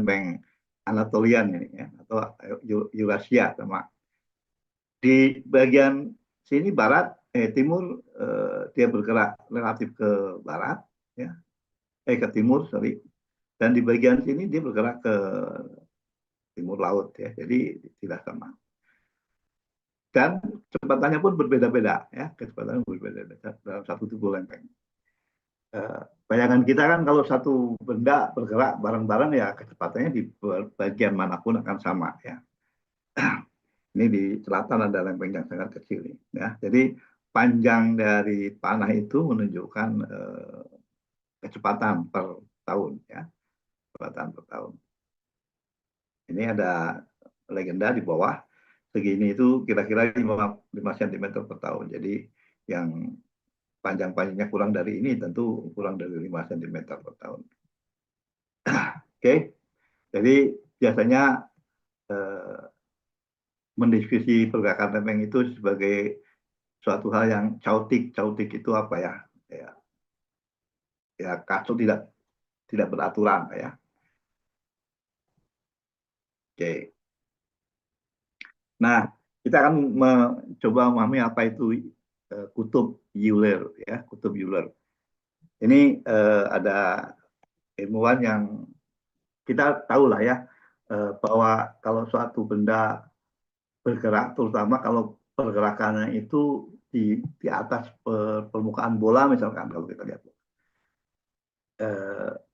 lempeng Anatolian ini ya, atau Eurasia sama. Di bagian sini barat, timur, dia bergerak relatif ke barat, ya, ke timur, sorry. Dan di bagian sini dia bergerak ke timur laut, ya. Jadi tidak sama. Dan kecepatannya pun berbeda-beda, ya, kecepatannya berbeda-beda dalam satu tubuh lempeng. Bayangan kita kan kalau satu benda bergerak bareng-bareng ya kecepatannya di bagian manapun akan sama, ya. Ini di selatan ada lempeng yang sangat kecil, ya. Jadi panjang dari panah itu menunjukkan kecepatan per tahun, ya, kecepatan per tahun. Ini ada legenda di bawah, segini itu kira-kira 5 cm per tahun. Jadi yang panjang-panjangnya kurang dari ini tentu kurang dari 5 cm per tahun. Oke, jadi biasanya mendiskusi pergerakan lempeng itu sebagai suatu hal yang chaotic. Chaotic itu apa ya? Ya kacau, tidak beraturan, ya. Oke. Nah, kita akan mencoba memahami apa itu kutub Euler, ya, kutub Euler. Ini ada ilmuwan yang kita tahu lah, ya, bahwa kalau suatu benda bergerak, terutama kalau pergerakannya itu di atas permukaan bola, misalkan kalau kita lihat,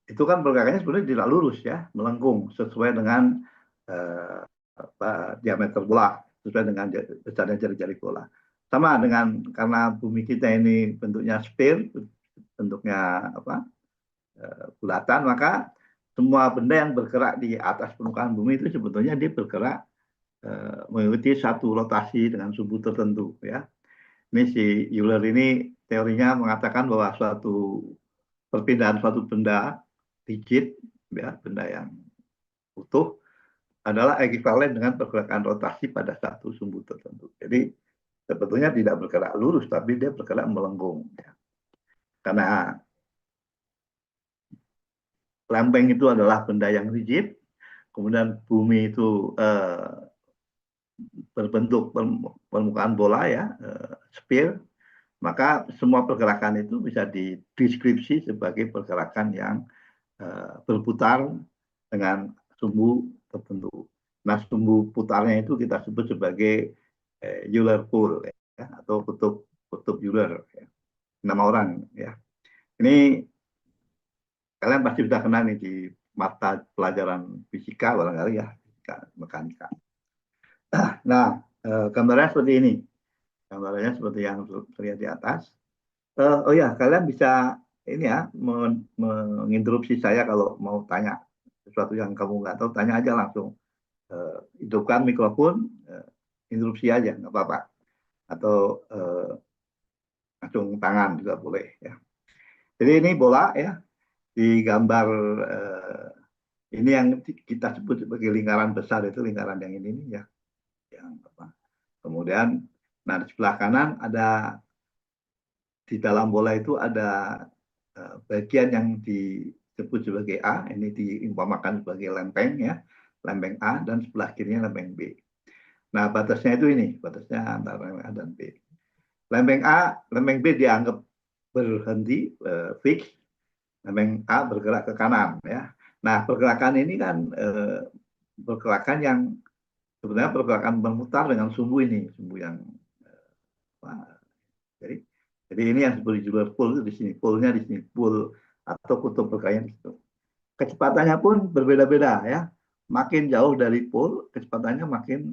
itu kan pergerakannya sebenarnya tidak lurus, ya, melengkung sesuai dengan diameter bola, sesuai dengan besarnya jari-jari bola. Sama dengan karena bumi kita ini bentuknya sphere, bentuknya bulatan, maka semua benda yang bergerak di atas permukaan bumi itu sebetulnya dia bergerak mengikuti satu rotasi dengan sumbu tertentu, ya. Ini si Euler ini teorinya mengatakan bahwa suatu perpindahan suatu benda rigid, ya, benda yang utuh adalah ekuivalen dengan pergerakan rotasi pada satu sumbu tertentu. Jadi sebetulnya tidak bergerak lurus, tapi dia bergerak melengkung, ya. Karena lempeng itu adalah benda yang rigid, kemudian bumi itu berbentuk permukaan bola, ya, sphere, maka semua pergerakan itu bisa dideskripsi sebagai pergerakan yang berputar dengan sumbu tertentu. Nah, sumbu putarnya itu kita sebut sebagai Euler pole, ya, atau kutub Euler, ya. Nama orang, ya. Ini kalian pasti sudah kenal nih di mata pelajaran fisika barangkali, ya, fisika mekanika. Nah, gambarnya seperti ini. Gambarnya seperti yang terlihat di atas. Oh ya, kalian bisa ini, ya, menginterupsi saya kalau mau tanya sesuatu yang kamu nggak tahu, tanya aja langsung. Hidupkan mikrofon, interupsi aja, nggak apa-apa. Atau langsung tangan juga boleh, ya. Jadi ini bola, ya, di gambar ini yang kita sebut sebagai lingkaran besar, itu lingkaran yang ini nih, ya. Yang apa? Kemudian, nah di sebelah kanan ada, di dalam bola itu ada bagian yang disebut sebagai A, ini diumpamakan sebagai lempeng, ya, lempeng A, dan sebelah kirinya lempeng B. Nah, batasnya itu ini, batasnya antara lempeng A dan B. Lempeng A, lempeng B dianggap berhenti, fix, lempeng A bergerak ke kanan, ya. Nah, pergerakan ini kan pergerakan yang sebenarnya pergerakan berputar dengan sumbu ini, sumbu yang jadi ini yang disebut Euler pole, di sini pole-nya, di sini pole atau kutub pergerakan di situ. Kecepatannya pun berbeda-beda, ya. Makin jauh dari pole, kecepatannya makin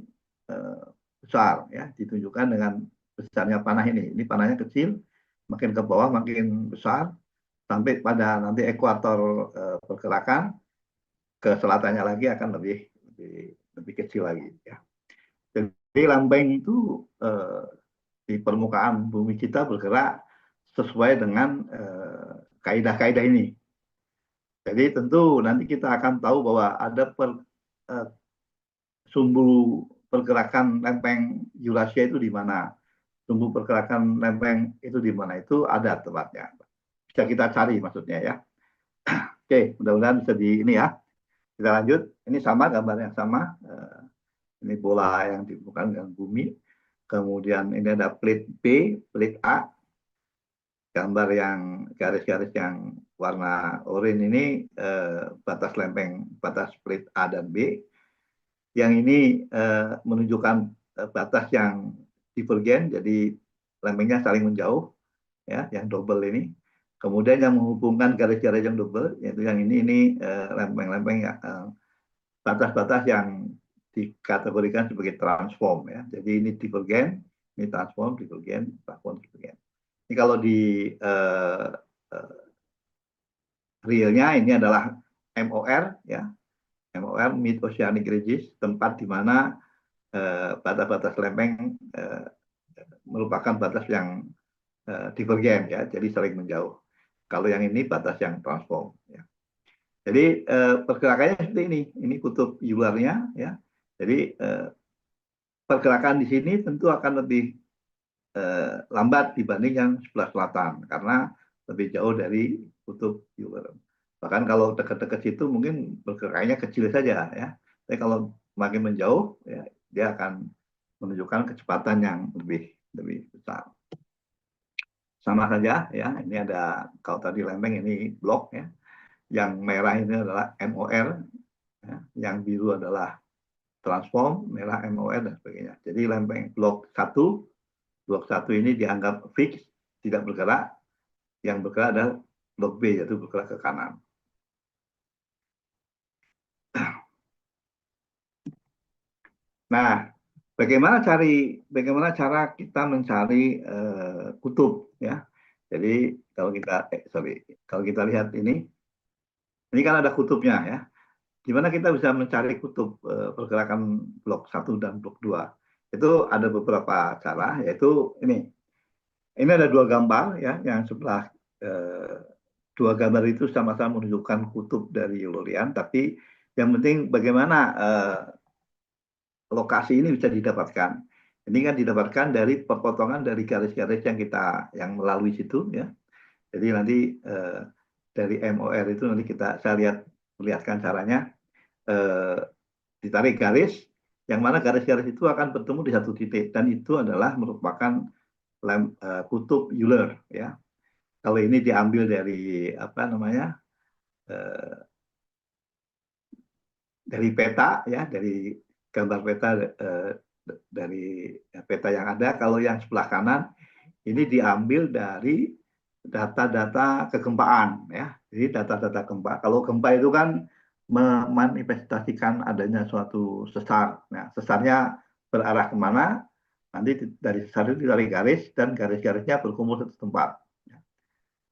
besar, ya. Ditunjukkan dengan besarnya panah ini. Ini panahnya kecil, makin ke bawah makin besar, sampai pada nanti ekuator pergerakan ke selatannya lagi akan lebih kecil lagi, ya. Jadi lempeng itu di permukaan bumi kita bergerak sesuai dengan kaidah-kaidah ini. Jadi tentu nanti kita akan tahu bahwa ada sumbu pergerakan lempeng Eurasia itu di mana, sumbu pergerakan lempeng itu di mana, itu ada tempatnya. Bisa kita cari maksudnya, ya. Oke, mudah-mudahan bisa di ini, ya. Kita lanjut, ini sama gambar yang sama. Ini bola yang dihubungkan dengan bumi. Kemudian ini ada plate B, plate A. Gambar yang garis-garis yang warna oranye ini batas lempeng, batas plate A dan B. Yang ini menunjukkan batas yang divergen, jadi lempengnya saling menjauh, ya, yang double ini. Kemudian yang menghubungkan garis-garis yang double, yaitu yang ini lempeng-lempeng ya, batas-batas yang dikategorikan sebagai transform, ya. Jadi ini divergen, ini transform, divergen, transform, divergen. Ini kalau di realnya ini adalah MOR, ya, MOR Mid Oceanic Ridges, tempat di mana batas-batas lempeng merupakan batas yang divergen, ya, jadi saling menjauh. Kalau yang ini batas yang transform, ya. Jadi pergerakannya seperti ini kutub yularnya, ya. Jadi pergerakan di sini tentu akan lebih lambat dibanding yang sebelah selatan karena lebih jauh dari kutub yular. Bahkan kalau dekat-dekat situ mungkin pergerakannya kecil saja, ya. Tapi kalau makin menjauh, ya, dia akan menunjukkan kecepatan yang lebih besar. Sama saja, ya. Ini ada, kalau tadi lempeng ini blok, ya. Yang merah ini adalah MOR, ya. Yang biru adalah transform, merah MOR dan sebagainya. Jadi lempeng blok 1 ini dianggap fix, tidak bergerak. Yang bergerak adalah blok B, yaitu bergerak ke kanan. Nah, bagaimana cara kita mencari kutub, ya. Jadi kalau kita lihat ini kan ada kutubnya, ya. Gimana kita bisa mencari kutub pergerakan blok 1 dan blok 2? Itu ada beberapa cara, yaitu ini. Ini ada dua gambar, ya, yang sebelah dua gambar itu sama-sama menunjukkan kutub dari Eulerian, tapi yang penting bagaimana lokasi ini bisa didapatkan. Ini kan didapatkan dari perpotongan dari garis-garis yang melalui situ, ya. Jadi nanti dari MOR itu nanti saya lihatkan caranya. Ditarik garis, yang mana garis-garis itu akan bertemu di satu titik, dan itu adalah merupakan kutub Euler, ya. Kalau ini diambil dari apa namanya, dari peta, ya, dari gambar peta, dari peta yang ada. Kalau yang sebelah kanan ini diambil dari data-data kegempaan, ya. Jadi data-data gempa. Kalau gempa itu kan memanifestasikan adanya suatu sesar. Nah, sesarnya berarah kemana? Nanti dari sesar itu ditarik garis dan garis-garisnya berkumpul satu tempat.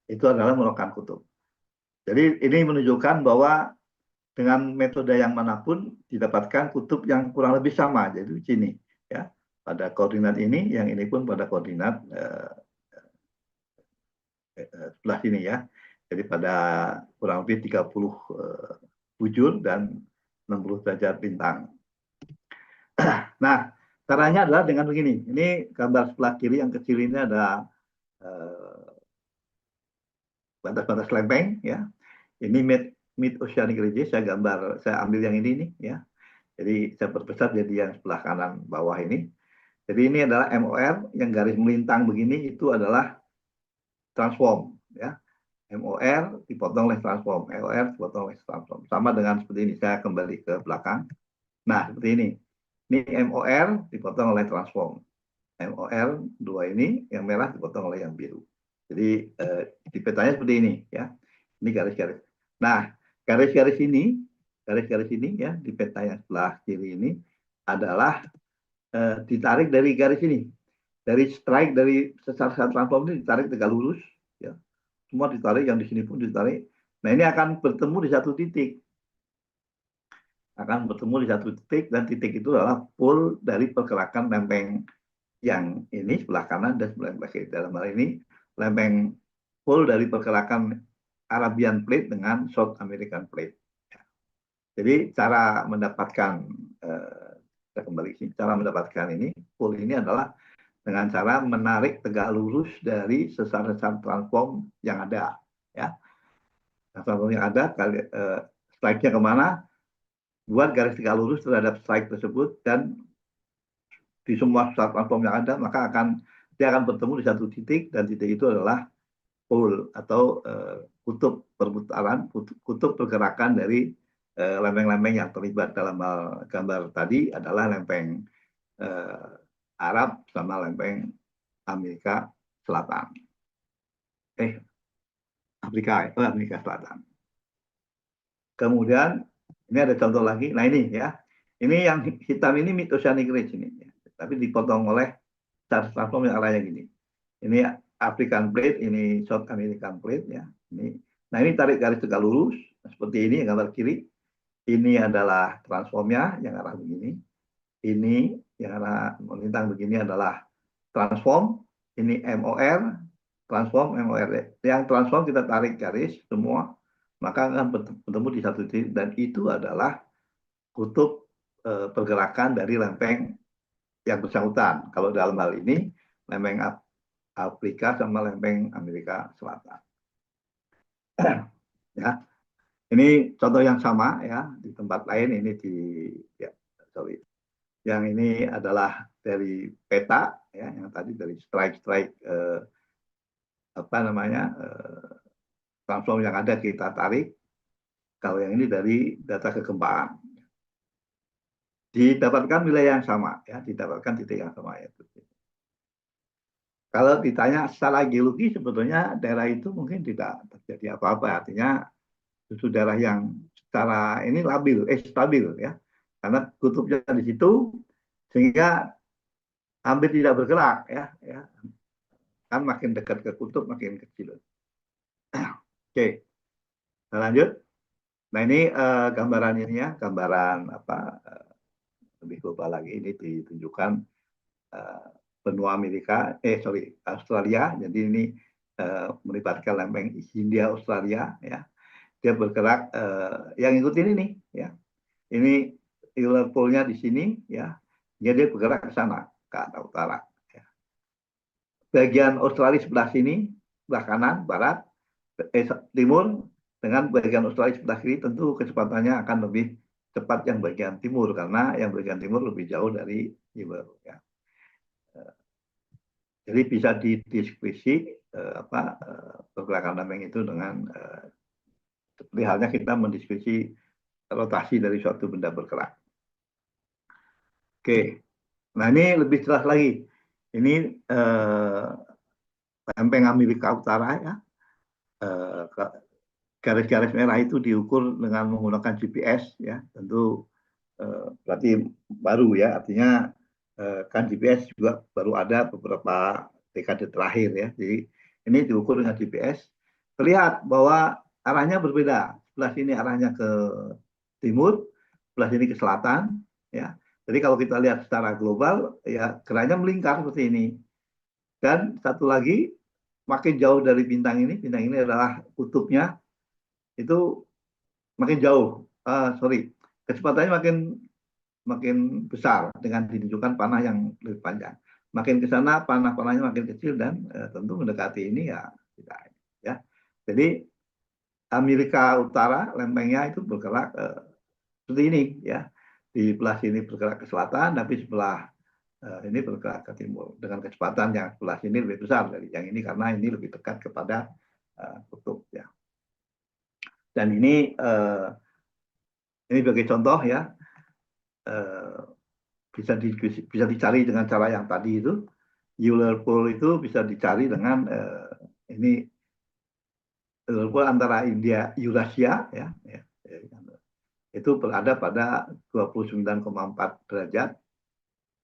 Itu adalah merupakan kutub. Jadi ini menunjukkan bahwa dengan metode yang manapun didapatkan kutub yang kurang lebih sama. Jadi di sini, ya, pada koordinat ini, yang ini pun pada koordinat sebelah sini, ya. Jadi pada kurang lebih 30 bujur dan 60 derajat bintang. Nah, caranya adalah dengan begini. Ini gambar sebelah kiri yang kecil ini ada batas-batas lempeng, ya. Ini mid oceanic ridges, saya ambil yang ini nih, ya. Jadi saya perbesar jadi yang sebelah kanan bawah ini. Jadi ini adalah MOR yang garis melintang begini, itu adalah transform, ya. MOR dipotong oleh transform, MOR dipotong oleh transform. Sama dengan seperti ini, saya kembali ke belakang. Nah, seperti ini. Ini MOR dipotong oleh transform. MOR 2 ini, yang merah dipotong oleh yang biru. Jadi di petanya seperti ini, ya. Ini garis-garis. Nah, garis-garis ini, ya, di peta yang sebelah kiri ini adalah ditarik dari garis ini. Dari strike, dari sesar-sesar transform ini ditarik tegak lurus, ya. Semua ditarik, yang di sini pun ditarik. Nah, ini akan bertemu di satu titik. Akan bertemu di satu titik, dan titik itu adalah pol dari pergerakan lempeng yang ini sebelah kanan dan sebelah kiri. Dalam hal ini, lempeng pol dari pergerakan Arabian Plate dengan South American Plate. Jadi cara mendapatkan, kita kembali sini, cara mendapatkan ini, pol ini adalah dengan cara menarik tegak lurus dari sesar-sesar transform yang ada, ya. Transform yang ada, strike-nya kemana? buat garis tegak lurus terhadap strike tersebut, dan di semua platform yang ada maka dia akan bertemu di satu titik, dan titik itu adalah pole atau kutub perputaran, kutub pergerakan dari lempeng-lempeng yang terlibat dalam gambar tadi adalah lempeng Arab sama lempeng Amerika Selatan. Amerika Selatan. Kemudian ini ada contoh lagi. Nah ini ya, ini yang hitam ini Mid Oceanic Ridge ini, ya. Tapi dipotong oleh transform yang arahnya gini. Ini African Plate, ini South American Plate ya. Nah ini tarik garis tegak lurus seperti ini yang gambar kiri. Ini adalah transformnya yang arah begini. Ini yang arah melintang begini adalah transform. Ini MOR, transform MOR. Yang transform kita tarik garis semua, maka akan bertemu di satu titik, dan itu adalah kutub pergerakan dari lempeng yang bersangkutan. Kalau dalam hal ini lempeng Afrika sama lempeng Amerika Selatan. Ya, ini contoh yang sama ya di tempat lain. Ini yang ini adalah dari peta ya, yang tadi dari strike apa namanya transform yang ada kita tarik. Kalau yang ini dari data kegempaan, didapatkan wilayah yang sama ya, didapatkan titik yang sama ya. Kalau ditanya secara geologi sebetulnya daerah itu mungkin tidak terjadi apa-apa, artinya itu daerah yang secara ini stabil ya, karena kutubnya di situ sehingga hampir tidak bergerak ya, kan makin dekat ke kutub makin kecil. Oke, kita lanjut. Nah ini gambaran ini ya, gambaran apa lebih global lagi, ini ditunjukkan benua Australia. Jadi ini melibatkan lempeng Hindia Australia ya. Dia bergerak yang ikutin ini ya. Ini Euler pole-nya di sini ya. Dia bergerak ke sana, ke arah utara ya. Bagian Australia sebelah sini, sebelah kanan, barat, timur, dengan bagian Australia sebelah kiri tentu kecepatannya akan lebih cepat yang bagian timur, karena yang bagian timur lebih jauh dari Euler ya. Jadi bisa dideskripsi pergerakan lempeng itu dengan seperti halnya kita mendeskripsi rotasi dari suatu benda bergerak. Oke, nah ini lebih jelas lagi. Ini lempeng Amerika Utara ya. Garis-garis merah itu diukur dengan menggunakan GPS ya. Tentu berarti baru ya, artinya kan GPS juga baru ada beberapa dekade terakhir ya. Jadi ini diukur dengan GPS, terlihat bahwa arahnya berbeda. Sebelah sini arahnya ke timur, sebelah sini ke selatan ya. Jadi kalau kita lihat secara global ya, gerahnya melingkar seperti ini. Dan satu lagi, makin jauh dari bintang ini adalah kutubnya, itu makin jauh. Kecepatannya makin besar dengan ditunjukkan panah yang lebih panjang. Makin ke sana panahnya makin kecil, dan tentu mendekati ini ya tidak ya. Jadi Amerika Utara lempengnya itu bergerak seperti ini ya. Di sebelah sini bergerak ke selatan, tapi sebelah ini bergerak ke timur dengan kecepatan yang sebelah sini lebih besar dari yang ini, karena ini lebih dekat kepada kutub ya. Dan ini sebagai contoh ya, bisa dicari dengan cara yang tadi itu. Euler pole itu bisa dicari dengan ini Euler pole antara India Eurasia ya, itu berada pada 29,4 derajat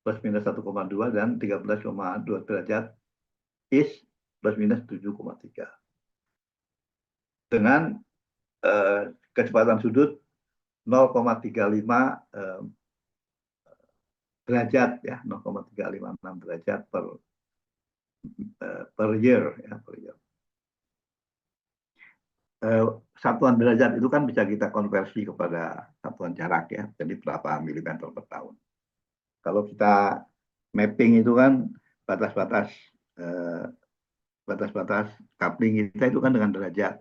plus minus 1,2 dan 13,2 derajat east plus minus 7,3 dengan kecepatan sudut 0,35 derajat ya, 0,356 derajat per year ya, per year. Satuan derajat itu kan bisa kita konversi kepada satuan jarak ya, jadi berapa milimeter per tahun. Kalau kita mapping itu kan batas-batas coupling kita itu kan dengan derajat,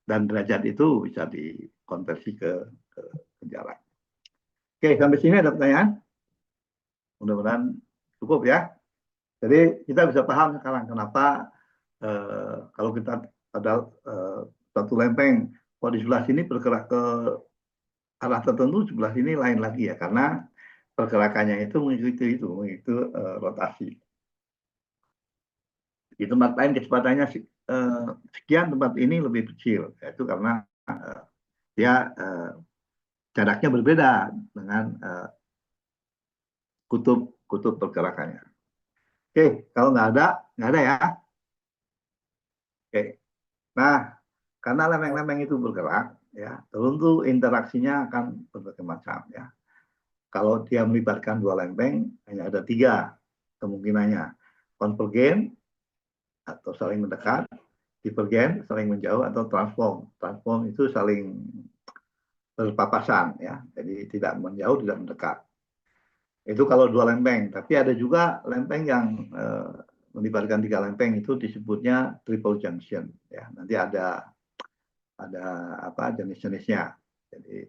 dan derajat itu bisa dikonversi ke berjarak. Oke, sampai sini ada pertanyaan? Mudah-mudahan cukup ya. Jadi kita bisa paham sekarang kenapa kalau kita ada satu lempeng, kalau di sebelah sini bergerak ke arah tertentu, sebelah sini lain lagi ya, karena pergerakannya itu mengikuti rotasi. Di tempat lain kecepatannya sekian, tempat ini lebih kecil, yaitu karena dia jaraknya berbeda dengan kutub pergerakannya. Oke, kalau nggak ada ya. Oke, nah karena lempeng-lempeng itu bergerak, ya tentu interaksinya akan berbagai macam ya. Kalau dia melibatkan dua lempeng, hanya ada tiga kemungkinannya: konvergen atau saling mendekat, divergen saling menjauh, atau transform. Transform itu saling berpapasan ya, jadi tidak menjauh, tidak mendekat. Itu kalau dua lempeng. Tapi ada juga lempeng yang melibatkan tiga lempeng, itu disebutnya triple junction ya. Nanti ada apa jenis-jenisnya. Jadi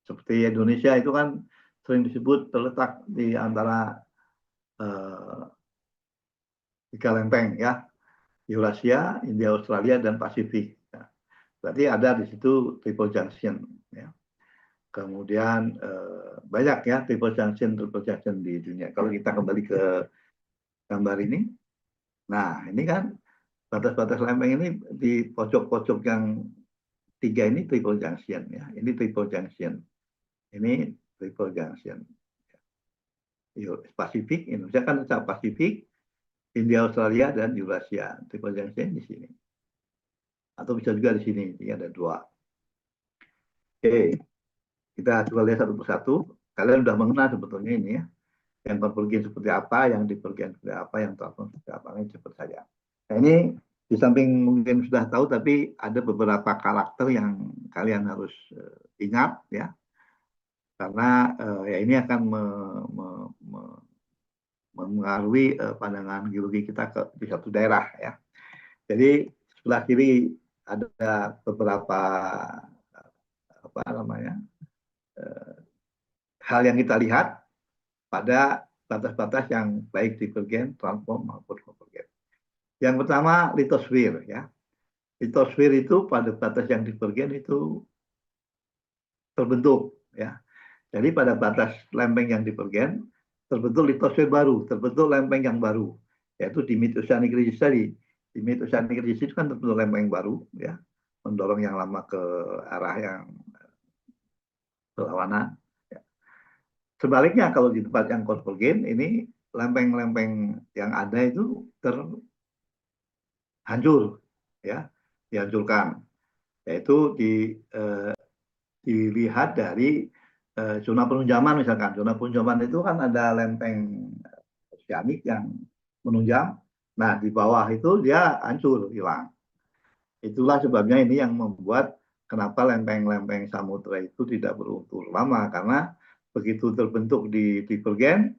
seperti Indonesia itu kan sering disebut terletak di antara tiga lempeng ya, Eurasia, India, Australia, dan Pasifik. Ya. Berarti ada di situ triple junction ya. Kemudian banyak ya triple junction di dunia. Kalau kita kembali ke gambar ini, nah ini kan batas-batas lempeng ini di pojok-pojok yang tiga ini triple junction ya. Ini triple junction, ini triple junction. Pasifik, Indonesia kan Pasifik, India, Australia, dan Eurasia. Triple junction di sini. Atau bisa juga di sini, ini ada dua. Oke, kita coba lihat satu persatu. Kalian sudah mengenal sebetulnya ini ya. Yang konvergen seperti apa, yang divergen seperti apa, yang transform seperti apa, ini cepat saja. Nah ini di samping mungkin sudah tahu, tapi ada beberapa karakter yang kalian harus ingat ya. Karena ya ini akan mempengaruhi pandangan geologi kita di satu daerah ya. Jadi sebelah kiri ada beberapa apa namanya hal yang kita lihat pada batas-batas yang baik divergen, transform maupun konvergen. Yang pertama litosfer ya. Litosfer itu pada batas yang divergen itu terbentuk ya. Jadi pada batas lempeng yang divergen terbentuk litosfer baru, terbentuk lempeng yang baru, yaitu di mid oceanic ridges tadi. Di mid oceanic ridges itu kan terbentuk lempeng baru ya, mendorong yang lama ke arah yang berlawanan. Ya. Sebaliknya kalau di tempat yang konvergen ini lempeng-lempeng yang ada itu terhancur ya, dihancurkan. Yaitu dilihat dari zona penunjaman misalkan. Zona penunjaman itu kan ada lempeng oseanik yang menunjam. Nah, di bawah itu dia hancur, hilang. Itulah sebabnya ini yang membuat kenapa lempeng-lempeng samudra itu tidak beruntur lama, karena begitu terbentuk di divergen,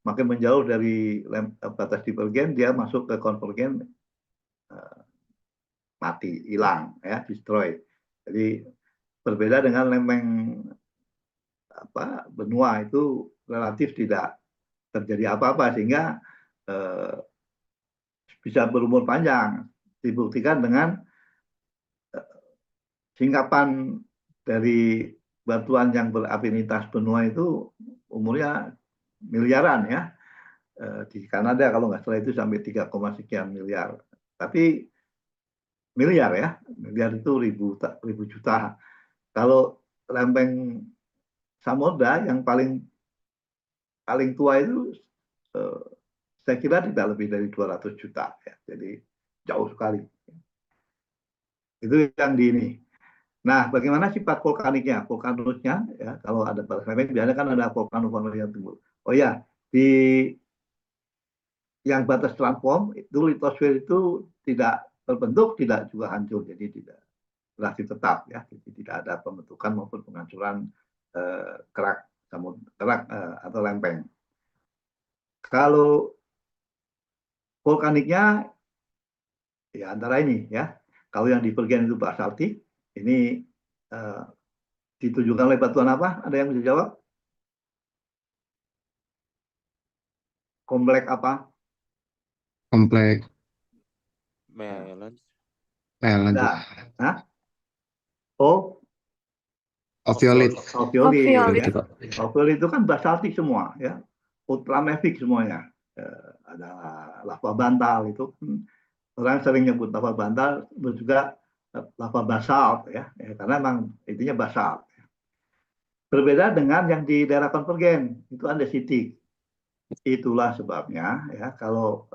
makin menjauh dari batas divergen, dia masuk ke konvergen, mati, hilang, ya, destroy. Jadi berbeda dengan lempeng benua itu relatif tidak terjadi apa-apa, sehingga bisa berumur panjang. Dibuktikan dengan singkapan dari batuan yang berafinitas benua itu umurnya miliaran ya. Di Kanada kalau nggak salah itu sampai 3, sekian miliar. Tapi miliar ya, miliar itu ribu juta. Kalau lempeng samudra yang paling tua itu saya kira tidak lebih dari 200 juta ya. Jadi jauh sekali. Itu yang di ini. Nah, bagaimana sifat vulkaniknya? Vulkanusnya ya, kalau ada batas lempeng biasanya kan ada vulkanus yang timbul. Oh ya, di yang batas transform itu litosfer itu tidak terbentuk, tidak juga hancur, jadi tidak relatif tetap ya, jadi tidak ada pembentukan maupun penghancuran kerak atau lempeng. Kalau vulkaniknya ya antara ini ya. Kalau yang divergen itu basaltik, ini ditujukan oleh batuan apa? Ada yang bisa jawab? Komplek apa? Komplek Melon. lanjut. Nah, Hah? Oh, Oviolit. Opioid Oviolit ya. itu. Opioid itu kan basaltik semua ya, ultramafic semuanya. Ada lava bantal itu orang sering nyebut lava bantal juga lava basalt ya, karena memang intinya basalt. Berbeda dengan yang di daerah konvergen itu andesitik. Itulah sebabnya ya kalau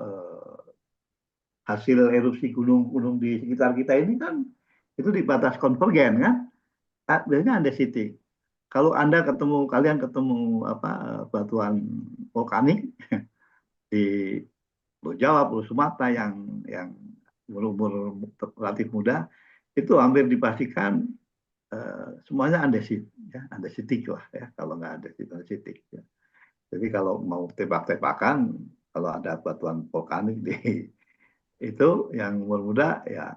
hasil erupsi gunung-gunung di sekitar kita ini kan itu di batas konvergen kan, biasanya andesitik. Kalau kalian ketemu apa batuan vulkanik di Pulau Jawa, Pulau Sumatera yang umur relatif muda, itu hampir dipastikan semuanya andesit, ya, andesitik lah ya, kalau nggak andesitik. Ya. Jadi kalau mau tebak-tebakan, kalau ada batuan vulkanik di itu yang umur muda, ya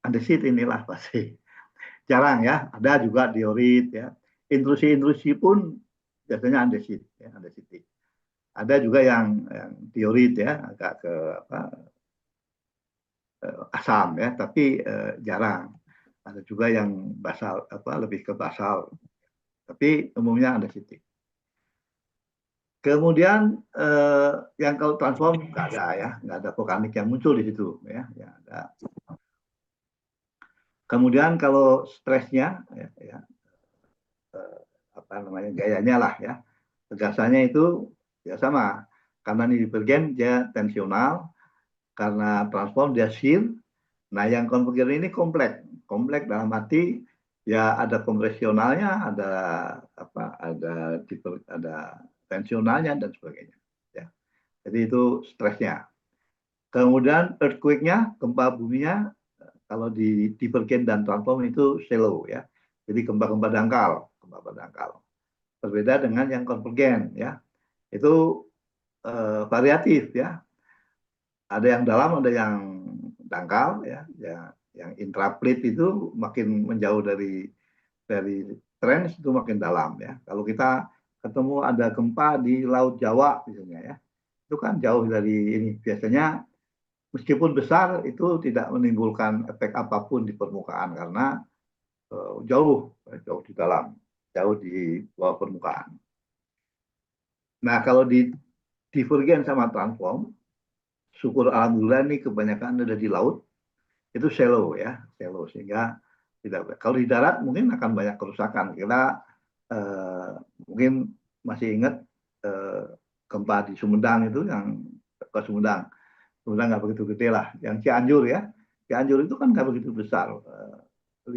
andesit inilah pasti. Jarang ya, ada juga diorit ya. Intrusi-intrusi pun biasanya andesit, ya, andesitik. Ada juga yang diorit ya, agak ke apa, asam ya, tapi jarang. Ada juga yang basal apa lebih ke basal, tapi umumnya andesitik. Kemudian yang kalau transform nggak ada ya, nggak ada vulkanik yang muncul di situ ya, ya ada. Kemudian kalau stresnya ya, apa namanya gayanya lah ya, tegasannya itu ya sama, karena ini divergen dia tensional, karena transform dia shear. Nah yang konvergen ini kompleks, kompleks dalam arti ya ada kompresionalnya, ada apa, ada tensionalnya dan sebagainya. Ya. Jadi itu stresnya. Kemudian earthquake-nya, gempa buminya, kalau di divergen dan transform itu shallow ya. Jadi gempa-gempa dangkal, gempa dangkal. Berbeda dengan yang konvergen ya. Itu variatif ya. Ada yang dalam, ada yang dangkal ya. Yang intraplit itu makin menjauh dari trends itu makin dalam ya. Kalau kita ketemu ada gempa di Laut Jawa misalnya ya, itu kan jauh dari ini. Biasanya meskipun besar itu tidak menimbulkan efek apapun di permukaan karena jauh jauh di dalam, jauh di bawah permukaan. Nah kalau di divergen sama transform, syukur alhamdulillah ini kebanyakan ada di laut, itu shallow ya, shallow sehingga tidak. Kalau di darat mungkin akan banyak kerusakan. Kita eh, mungkin masih ingat eh, gempa di Sumedang itu yang ke Sumedang, Sumedang nggak begitu gede lah. Yang Cianjur ya, Cianjur itu kan nggak begitu besar, 5,6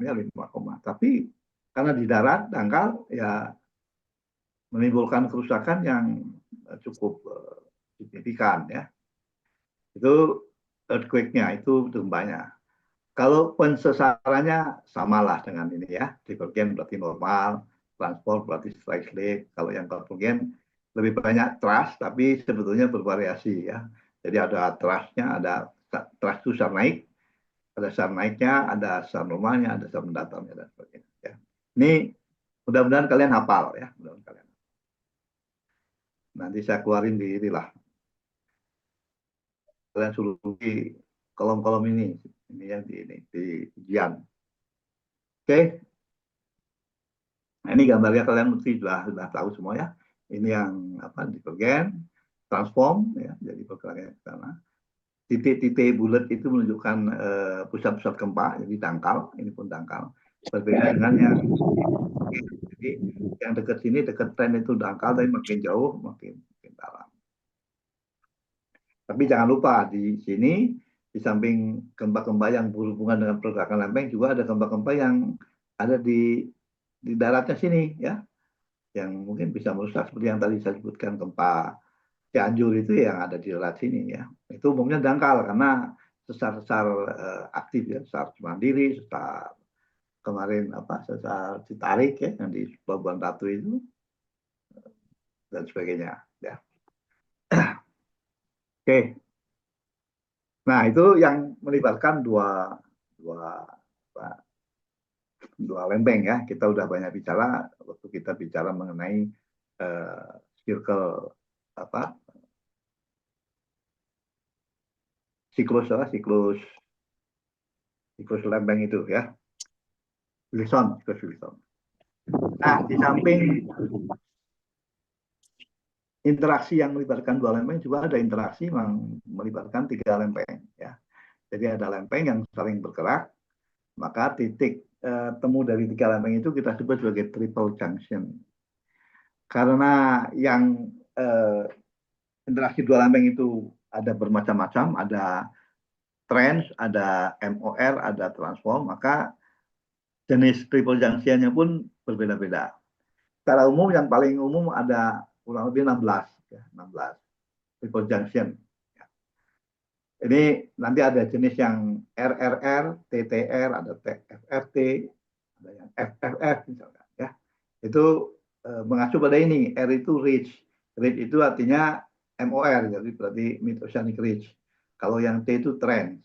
ya 5, tapi karena di darat dangkal ya menimbulkan kerusakan yang cukup signifikan ya. Itu earthquake-nya, itu gempanya. Kalau pensesarannya samalah dengan ini ya, divergen berarti normal, transport berarti strike slip. Kalau yang konvergen lebih banyak thrust, tapi sebetulnya bervariasi ya. Jadi ada thrust-nya, ada thrust itu sar naik, ada sar naiknya, ada sar normalnya, ada sar mendatarnya dan sebagainya. Ya. Ini mudah-mudahan kalian hafal ya, mudah-mudahan kalian. Nanti saya keluarin di inilah, kalian suruh di kolom-kolom ini yang di ujian. Oke. Nah, ini gambarnya kalian mesti sudah tahu semua ya. Ini yang apa divergen, transform ya, jadi pergerakan ke sana. Titik-titik bulat itu menunjukkan pusat-pusat gempa, jadi dangkal, ini pun dangkal. Berbeda dengan yang jadi yang dekat sini dekat tren itu dangkal, tapi makin jauh makin dalam. Tapi jangan lupa di sini di samping gempa-gempa yang berhubungan dengan pergerakan lempeng juga ada gempa-gempa yang ada di daratnya sini ya, yang mungkin bisa merusak seperti yang tadi saya sebutkan gempa Cianjur itu yang ada di darat sini ya. Itu umumnya dangkal karena sesar-sesar aktif ya, sesar Cimandiri, sesar kemarin apa, sesar Citarik ya yang di Pelabuhan Ratu itu dan sebagainya ya. Oke. Nah, itu yang melibatkan dua dua dua lempeng ya. Kita udah banyak bicara waktu kita bicara mengenai circle apa siklus lempeng itu ya, siklus Wilson. Nah, di samping interaksi yang melibatkan dua lempeng juga ada interaksi yang melibatkan tiga lempeng ya. Jadi ada lempeng yang saling bergerak, maka titik temu dari tiga lempeng itu kita sebut sebagai triple junction. Karena yang interaksi dua lempeng itu ada bermacam-macam, ada trans, ada MOR, ada transform, maka jenis triple junction-nya pun berbeda-beda. Secara umum yang paling umum ada kurang lebih 16 ya, 16 triple junction. Ini nanti ada jenis yang RRR, TTR, ada FFT, ada yang FFF misalkan ya. Itu mengacu pada ini, R itu ridge. Ridge itu artinya MOR, jadi berarti mid oceanic ridge. Kalau yang T itu trend.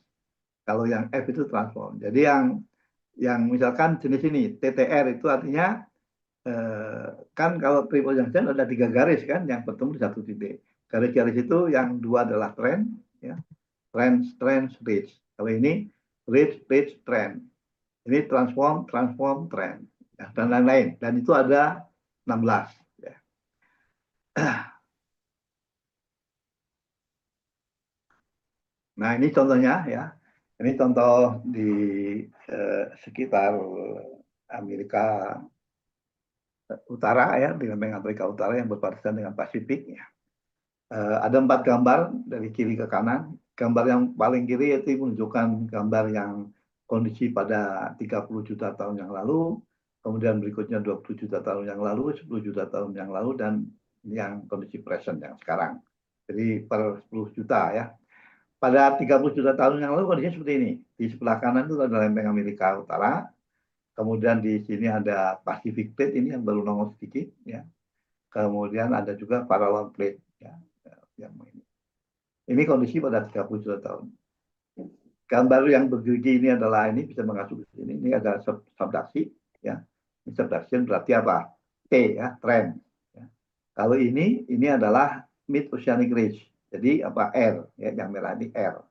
Kalau yang F itu transform. Jadi yang misalkan jenis ini TTR itu artinya kan kalau triple junction ada 3 garis kan yang bertemu di satu titik. Garis-garis itu yang 2 adalah trend ya. Trend, ridge. Kalau ini ridge, trend. Ini transform, trend. Ya, dan lain-lain. Dan itu ada 16. Ya. Nah, ini contohnya ya. Ini contoh di sekitar Amerika Utara ya, di lempeng Amerika Utara yang berbatasan dengan Pasifik ya. Ada 4 gambar dari kiri ke kanan. Gambar yang paling kiri itu menunjukkan gambar yang kondisi pada 30 juta tahun yang lalu, kemudian berikutnya 20 juta tahun yang lalu, 10 juta tahun yang lalu, dan yang kondisi present yang sekarang. Jadi per 10 juta ya. Pada 30 juta tahun yang lalu kondisinya seperti ini. Di sebelah kanan itu ada lempeng Amerika Utara, kemudian di sini ada Pacific Plate ini yang baru nongol sedikit ya. Kemudian ada juga parallel plate ya, yang ini. Ini kondisi pada 30 juta tahun. Gambar yang bergerigi ini adalah ini bisa mengacu ke sini. Ini ada subduksi ya. Subduction berarti apa? T ya, trend. Ya. Kalau ini adalah mid oceanic ridge. Jadi apa R ya, yang merah ini R.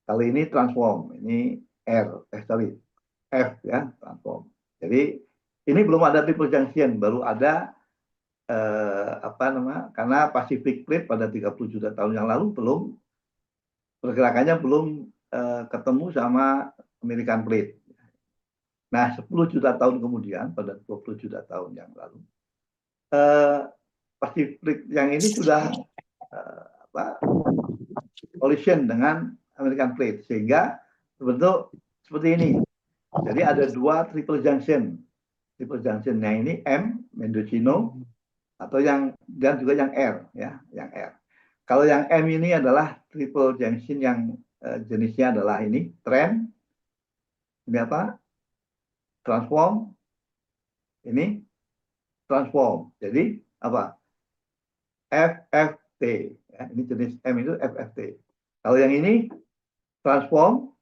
Kalau ini transform, ini R, sorry, F ya, transform. Jadi ini belum ada triple junction, baru ada karena Pacific Plate pada 30 juta tahun yang lalu pergerakannya belum ketemu sama American Plate. Nah, 10 juta tahun kemudian pada 20 juta tahun yang lalu Pacific yang ini sudah collision dengan American Plate sehingga berbentuk seperti ini. Jadi ada 2 triple junction. Triple junctionnya ini M, Mendocino, atau dan juga yang R ya, yang R. Kalau yang M ini adalah triple junction yang jenisnya adalah ini trend, ini apa? Transform, ini transform. Jadi apa? FFT. Ya, ini jenis M itu FFT. Kalau yang ini transform,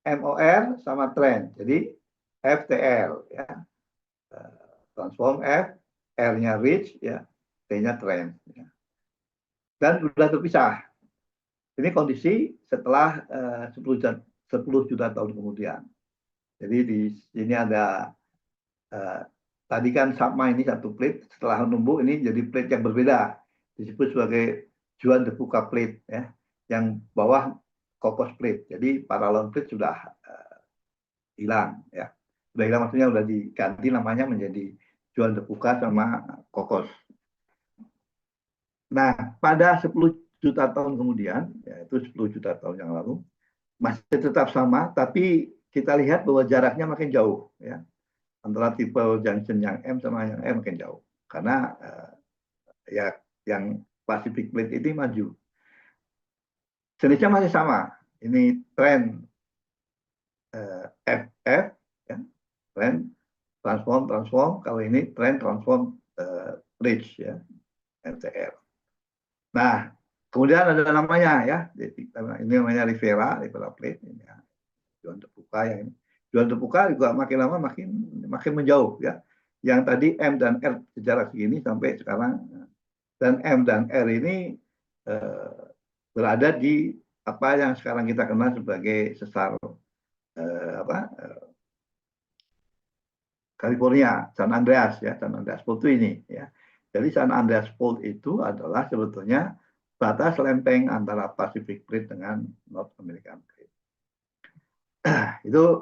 MOR sama trend. Jadi FTR ya. Transform F, R-nya ridge ya, T-nya trend. Ya. Dan sudah terpisah. Ini kondisi setelah 10 juta tahun kemudian. Jadi di sini ada tadi kan sama ini satu plate, setelah menumbuh ini jadi plate yang berbeda. Disebut sebagai Juan de Fuca plate ya. Yang bawah kokos plate. Jadi parallel plate sudah hilang ya. Sudah hilang maksudnya sudah diganti namanya menjadi Juan de Fuca sama kokos. Nah, pada 10 juta tahun kemudian, yaitu 10 juta tahun yang lalu, masih tetap sama, tapi kita lihat bahwa jaraknya makin jauh, ya, antara tipe junction yang M sama yang R makin jauh, karena ya yang Pacific Plate ini maju. Jenisnya masih sama, ini trend FF, ya, trend transform, kalau ini trend transform ridge, ya, FTR. Nah, kemudian ada namanya ya, ini namanya Rivera Plate, ini ya. Juan de Fuca yang ini. Juan de Fuca juga makin lama makin makin menjauh ya. Yang tadi M dan R sejarak segini sampai sekarang, dan M dan R ini berada di apa yang sekarang kita kenal sebagai sesar California, San Andreas ya, San Andreas Fault ini ya. Jadi San Andreas Fault itu adalah sebetulnya batas lempeng antara Pacific Plate dengan North American Plate. Itu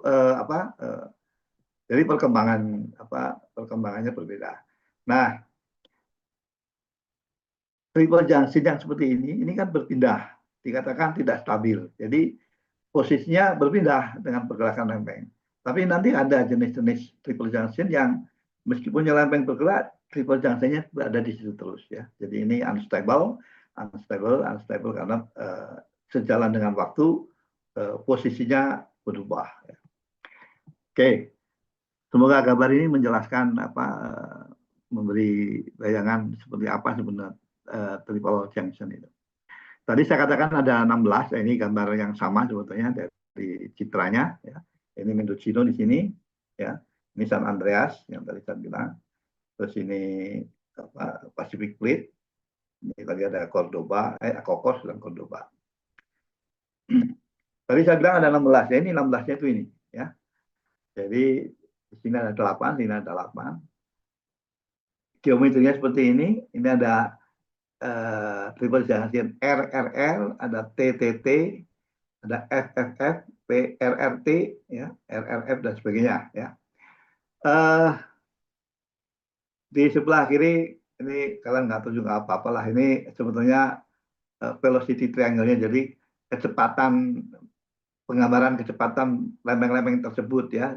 jadi perkembangannya berbeda. Nah, triple junction yang seperti ini kan berpindah, dikatakan tidak stabil. Jadi posisinya berpindah dengan pergerakan lempeng. Tapi nanti ada jenis-jenis triple junction yang meskipun lempeng bergerak, triple junctionnya berada di situ terus ya. Jadi ini unstable karena sejalan dengan waktu posisinya berubah. Ya. Oke, semoga gambar ini menjelaskan memberi bayangan seperti apa sebenarnya triple junction itu. Tadi saya katakan ada 16, ini gambar yang sama sebetulnya dari citranya. Ya. Ini Mendocino di sini, ya. Ini San Andreas yang tadi saya bilang. Terus ini Pacific Plate. Ini tadi ada Cordoba, Cocos dan Cordoba. Tadi saya bilang ada 16, ya ini 16-nya itu ini, ya. Jadi di sini ada 8, sini ada 8. Geometrinya seperti ini ada triple junction RRR, ada TTT, ada FFF, PRRT, ya, RRF dan sebagainya, ya. Di sebelah kiri ini kalian nggak tahu juga apa-apalah, ini sebetulnya velocity triangle-nya, jadi kecepatan penggambaran kecepatan lempeng-lempeng tersebut ya.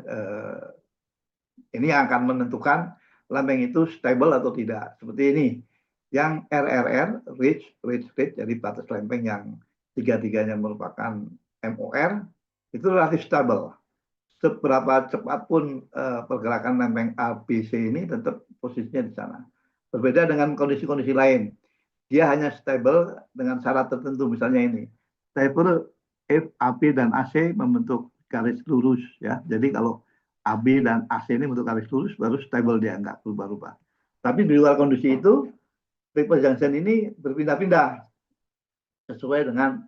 Ini yang akan menentukan lempeng itu stable atau tidak. Seperti ini. Yang RRR, ridge, jadi batas lempeng yang tiga-tiganya merupakan MOR, itu relatif stable. Seberapa cepat pun pergerakan lempeng ABC ini tetap posisinya di sana. Berbeda dengan kondisi-kondisi lain. Dia hanya stable dengan syarat tertentu, misalnya ini. Stable if AB dan AC membentuk garis lurus ya. Jadi kalau AB dan AC ini membentuk garis lurus baru stable, dia nggak berubah-ubah. Tapi di luar kondisi itu triple junction ini berpindah-pindah sesuai dengan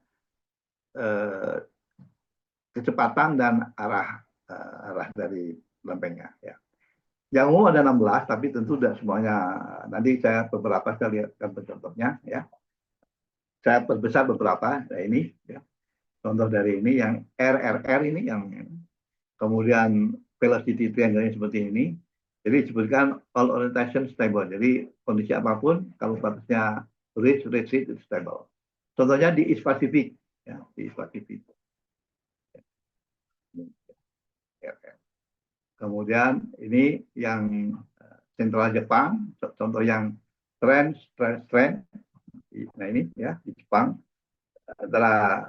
kecepatan dan arah dari lempengnya ya. Yang umum ada 16, tapi tentu tidak semuanya. Nanti saya lihatkan contohnya ya. Saya perbesar beberapa. Nah ini ya. Contoh dari ini yang RRR ini, yang kemudian velocity triangle seperti ini. Jadi disebutkan all orientation stable. Jadi kondisi apapun kalau batasnya ridge itu stable. Contohnya di East Pacific ya, di East Pacific. Kemudian ini yang sentral Jepang, contoh yang trend. Nah ini ya di Jepang antara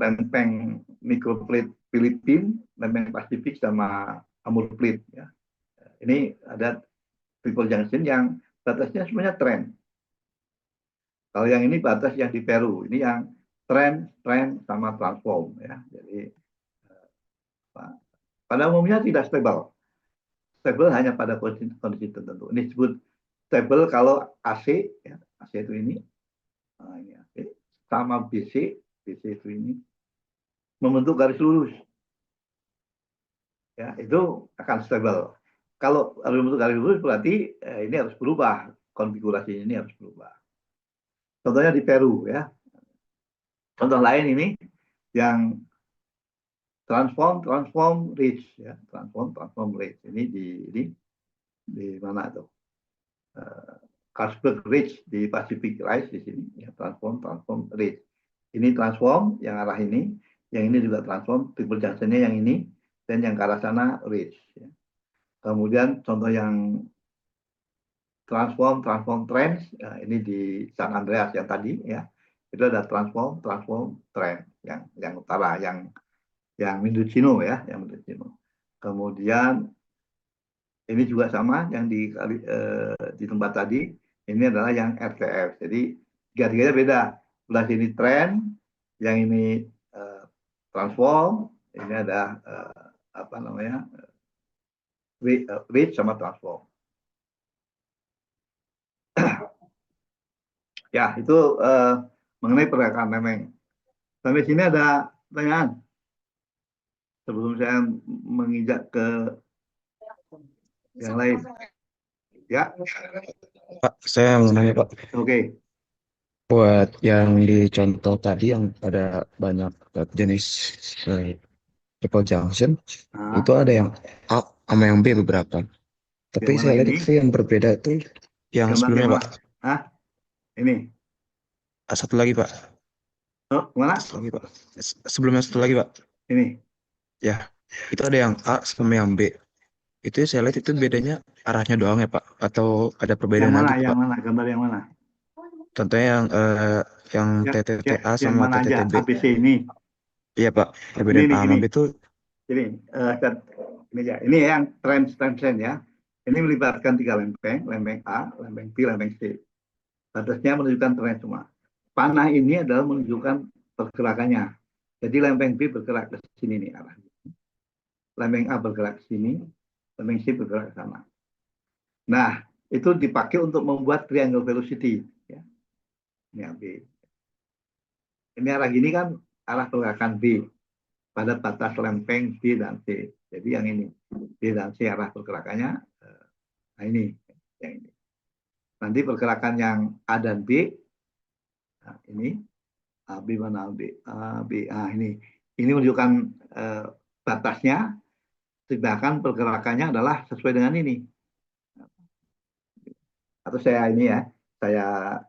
lempeng microplate Filipina, lempeng Pasifik sama Amur Plate ya. Ini ada triple junction yang batasnya sebenarnya trend. Kalau yang ini batas yang di Peru, ini yang trend sama transform ya. Jadi pada umumnya tidak stable. Stable hanya pada kondisi tertentu. Ini disebut stable kalau AC ya, AC itu ini. Nah, ini AC sama BC itu ini membentuk garis lurus. Ya, itu akan stable. Kalau membentuk garis lurus berarti ini harus berubah, konfigurasinya ini harus berubah. Contohnya di Peru ya. Contoh lain ini yang transform ridge ya, transform ridge. Ini di mana tuh? Carlsberg Ridge di Pacific Rise di sini ya, transform ridge. Ini transform yang arah ini, yang ini juga transform, triple junction-nya yang ini, dan yang ke arah sana ridge ya. Kemudian contoh yang transform trend ya, ini di San Andreas yang tadi ya. Itu ada transform trend yang utara, yang Mendocino ya, yang Mendocino. Kemudian ini juga sama yang di tempat tadi, ini adalah yang RTF. Jadi tiga-tiganya beda. Sebelah sini trend, yang ini transform, ini ada reach sama transform. Ya, itu mengenai pergerakan lempeng. Sampai sini ada pertanyaan sebelum saya menginjak ke yang lain. Ya, Pak, saya mau nanya Pak, oke. buat yang di contoh tadi yang ada banyak jenis triple junction, Nah, itu ada yang A sama yang B beberapa. Tapi yang mana saya lihat ini? itu yang berbeda itu yang Gambar yang sebelumnya mana? Pak. Ah, ini. Satu lagi Pak. Oh, mana? Satu lagi Pak. Sebelumnya satu lagi Pak. Ini. Ya, itu ada yang A sama yang B. Itu saya lihat itu bedanya arahnya doang ya Pak. Atau ada Yang perbedaan mana? lagi tuh Yang Pak. mana? Gambar yang mana? Contohnya yang TTTA Yang sama mana aja? TTTB. ABC ini. Iya Pak, Ini perbedaan nih, A ini. sama B itu Ini, ini ya. Ini yang trend ya. Ini melibatkan 3 lempeng, lempeng A, lempeng B, lempeng C. Batasnya menunjukkan tren semua. Panah ini adalah menunjukkan pergerakannya. Jadi lempeng B bergerak ke sini nih arahnya. Lempeng A bergerak ke sini, lempeng C bergerak ke sana. Nah, itu dipakai untuk membuat triangle velocity. Ya. Ini B. Ini arah gini kan arah pergerakan B pada batas lempeng B dan C. Jadi yang ini B dan C arah pergerakannya. Nah ini, yang ini. Nanti pergerakan yang A dan B, nah ini A B mana B, A B, ini menunjukkan batasnya. Sedangkan pergerakannya adalah sesuai dengan ini. Atau saya ini ya, saya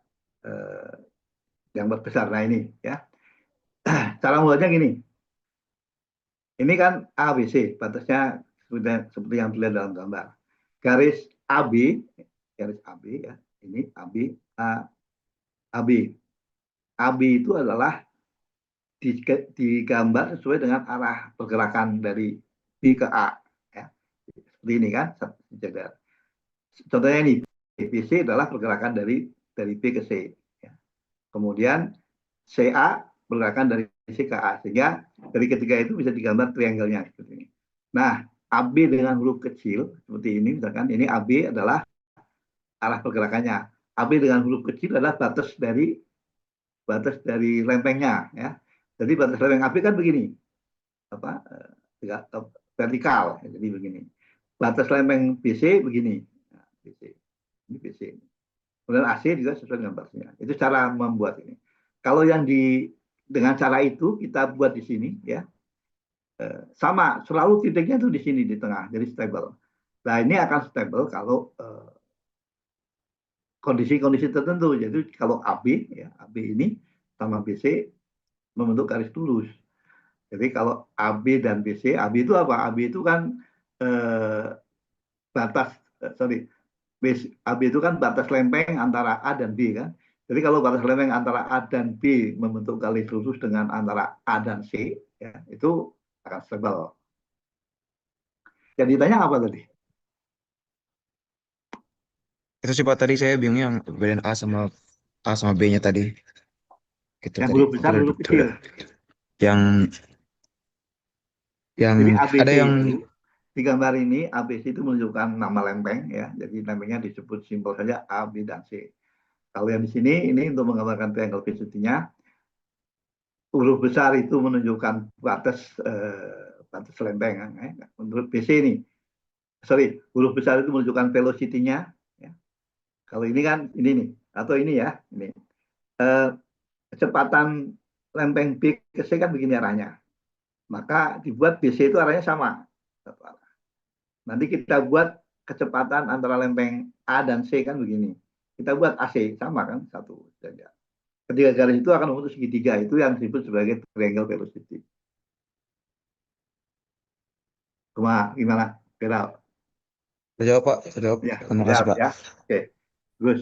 yang besar. Nah ini ya. Cara membuatnya gini. Ini kan ABC, batasnya seperti yang terlihat dalam gambar. Garis AB, garis AB ya. Ini AB, AB. AB itu adalah digambar sesuai dengan arah pergerakan dari B ke A. Ya. Seperti ini kan. Contohnya ini, BC adalah pergerakan dari B ke C. Ya. Kemudian CA pergerakan dari C ke A. Sehingga dari ketiga itu bisa digambar triangle-nya seperti ini. Nah, AB dengan huruf kecil seperti ini, misalkan ini AB adalah arah pergerakannya. AB dengan huruf kecil adalah batas dari lempengnya, ya. Jadi batas lempeng AB kan begini, vertikal, jadi begini. Batas lempeng BC begini, nah, BC, ini BC. Kemudian AC juga sesuai dengan batasnya. Itu cara membuat ini. Kalau yang dengan cara itu kita buat di sini, ya, sama, selalu titiknya itu di sini di tengah, jadi stable. Nah ini akan stable kalau kondisi-kondisi tertentu. Jadi kalau AB, ya, AB ini sama BC membentuk garis lurus. Jadi kalau AB dan BC, AB itu apa? AB itu kan batas, AB itu kan batas lempeng antara A dan B kan. Jadi kalau batas lempeng antara A dan B membentuk garis lurus dengan antara A dan C, ya, itu akan stable. Yang ditanya apa tadi? itu sih Pak tadi saya bingung yang perbedaan A sama B-nya tadi. Gitu Yang tadi. huruf besar, huruf kecil. Yang Jadi ada ABC yang itu di gambar ini ABC itu menunjukkan nama lempeng ya. Jadi lempengnya disebut simpel saja A, B, dan C. Kalau yang di sini ini untuk menggambarkan triangle velocity-nya, huruf besar itu menunjukkan batas lempeng. Menurut BC ini, huruf besar itu menunjukkan velocity-nya. Ya. Kalau ini kan ini nih, atau ini ya, ini kecepatan lempeng B ke C kan begini arahnya. Maka dibuat BC itu arahnya sama. Nanti kita buat kecepatan antara lempeng A dan C kan begini. Kita buat AC sama kan, satu saja. Ketiga garis itu akan membentuk segitiga, itu yang disebut sebagai triangle velocity. Gimana? Kira? Udah jawab Pak, udah jawab. Ya, Terima kasih siap Pak. ya. Oke, terus